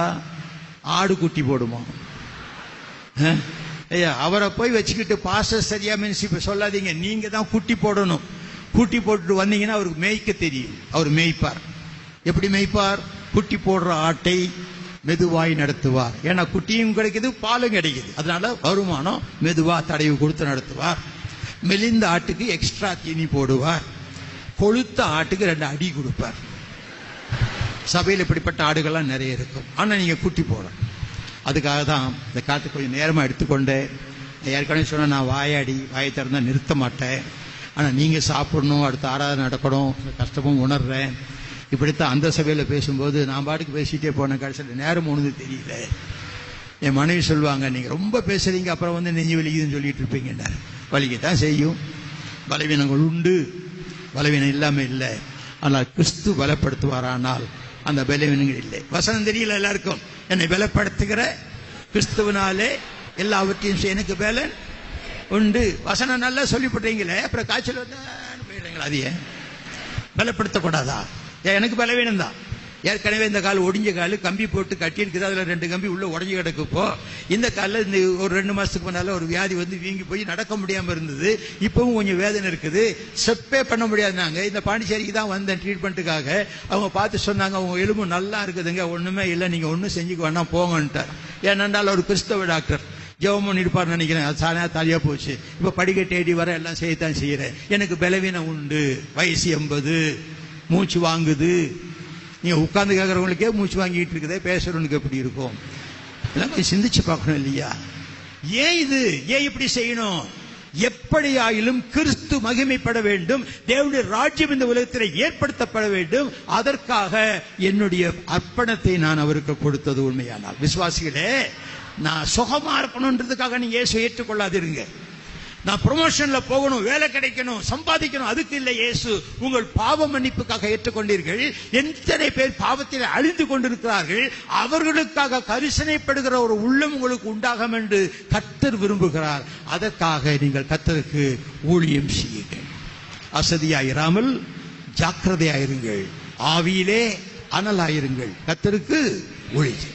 ஆடு குட்டி போடுமா? ஐயா, அவரை போய் வச்சுக்கிட்டு பாஸ்டர் சரியா மினிஸ்ட்ரி சொல்லாதீங்க. நீங்க தான் குட்டி போடணும். குட்டி போட்டுட்டு வந்தீங்கன்னா அவருக்கு மேய்க்க தெரியும். அவர் மேய்ப்பார். எப்படி மேய்ப்பார்? குட்டி போடுற ஆட்டை மெதுவாய் நடத்துவார். ஏன்னா குட்டியும் கிடைக்குது, பாலும் கிடைக்குது. அதனால வருமானம் மெதுவா தடவி கொடுத்து நடத்துவார். மெலிந்த ஆட்டுக்கு எக்ஸ்ட்ரா தீனி போடுவார். கொழுத்த ஆட்டுக்கு 2 அடி கொடுப்பார். சபையில் இப்படிப்பட்ட ஆடுகள்லாம் நிறைய இருக்கும். ஆனா நீங்க குட்டி போடணும். அதுக்காக தான் இந்த காட்டு கொஞ்சம் நேரமா எடுத்துக்கொண்டு, ஏற்கனவே சொன்ன நான் வாயை திறந்தா நிறுத்த மாட்டேன். ஆனா நீங்க சாப்பிடணும், அடுத்த ஆராதனை நடக்கணும், கஷ்டமும் உணர்றேன். இப்படித்தான் அந்த சபையில பேசும்போது நான் பாட்டுக்கு பேசிட்டே போனேன். கடைசியில் நேரம் ஒன்று தெரியல. என் மனைவி சொல்லுவாங்க, நீங்க ரொம்ப பேசுறீங்க, அப்புறம் நெஞ்சு வலிக்குதுன்னு சொல்லிட்டு இருப்பீங்க. வலிக்கத்தான் செய்யும். பலவீனங்கள் உண்டு, பலவீனம் இல்லாம இல்லை. ஆனால் கிறிஸ்து பலப்படுத்துவாரானால் அந்த பலவீனங்கள் இல்லை. வசனம் தெரியல எல்லாருக்கும். என்னை பலப்படுத்துகிற கிறிஸ்துவனாலே எல்லாவற்றையும் எனக்கு பலன் உண்டு. வசனம் நல்லா சொல்லிவிட்டீங்களே, அப்புறம் காய்ச்சல் போயிடுறீங்களா? அது ஏன் பலப்படுத்தக்கூடாதா? எனக்கு பலவீனம் தான். ஏற்கனவே இந்த கால் ஒடிஞ்ச கால், கம்பி போட்டு கட்டி இருக்குது, அதுல 2 கம்பி உள்ள உடஞ்சி கிடக்கு. இப்போ இந்த காலில் இந்த ஒரு 2 மாசத்துக்கு முன்னால ஒரு வியாதி வீங்கி போய் நடக்க முடியாம இருந்தது. இப்பவும் கொஞ்சம் வேதனை இருக்குது. செப்பே பண்ண முடியாதுனாங்க. இந்த பாண்டிச்சேரிக்கு தான் வந்தேன் ட்ரீட்மெண்ட்டுக்காக. அவங்க பார்த்து சொன்னாங்க, அவங்க எலும்பு நல்லா இருக்குதுங்க, ஒண்ணுமே இல்லை, நீங்க ஒன்னும் செஞ்சுக்க வேணாம், போங்கன்ட்டார். ஏனென்றால் ஒரு கிறிஸ்தவ டாக்டர் ஜெபம் பண்ணிருப்பார் நினைக்கிறேன். அது சாணா தாலியா போச்சு. இப்ப படிக்க தேடி வர எல்லாம் செய்யத்தான் செய்யறேன். எனக்கு பலவீனம் உண்டு. வயசு 80, மூச்சு வாங்குது. நீங்க உட்கார்ந்து கேட்கறவங்களுக்கே மூச்சு வாங்கிட்டு இருக்குதே, பேசுறவனுக்கு எப்படி இருக்கும்? எல்லாம் சிந்திச்சு பார்க்கணும் இல்லையா? ஏன் இப்படி செய்யணும்? எப்படியாயிலும் கிறிஸ்து மகிமைப்பட வேண்டும், தேவனுடைய ராஜ்யம் இந்த உலகத்தில் ஏற்படுத்தப்பட வேண்டும். அதற்காக என்னுடைய அர்ப்பணத்தை நான் அவருக்கு கொடுத்தது உண்மையானால். விசுவாசிகளே, நான் சுகமா இருக்கணும்ன்றதுக்காக நீங்க இயேசு ஏற்றுக்கொள்ளாதிருங்க. நான் ப்ரொமோஷன்ல போகணும், வேலை கிடைக்கணும், சம்பாதிக்கணும், அதுக்கு இல்லை இயேசு. உங்கள் பாவ மன்னிப்புக்காக ஏற்றுக்கொண்டீர்கள். எத்தனை பேர் பாவத்தில் அழிந்து கொண்டிருக்கிறார்கள். அவர்களுக்காக கரிசனைப்படுகிற ஒரு உள்ளம் உங்களுக்கு உண்டாகும் என்று கர்த்தர் விரும்புகிறார். அதற்காக நீங்கள் கர்த்தருக்கு ஊழியம் செய்யுங்கள். அசதியாயிராமல் ஜாக்கிரதையாயிருங்கள். ஆவியிலே அனலாயிருங்கள். கர்த்தருக்கு ஊழியம்.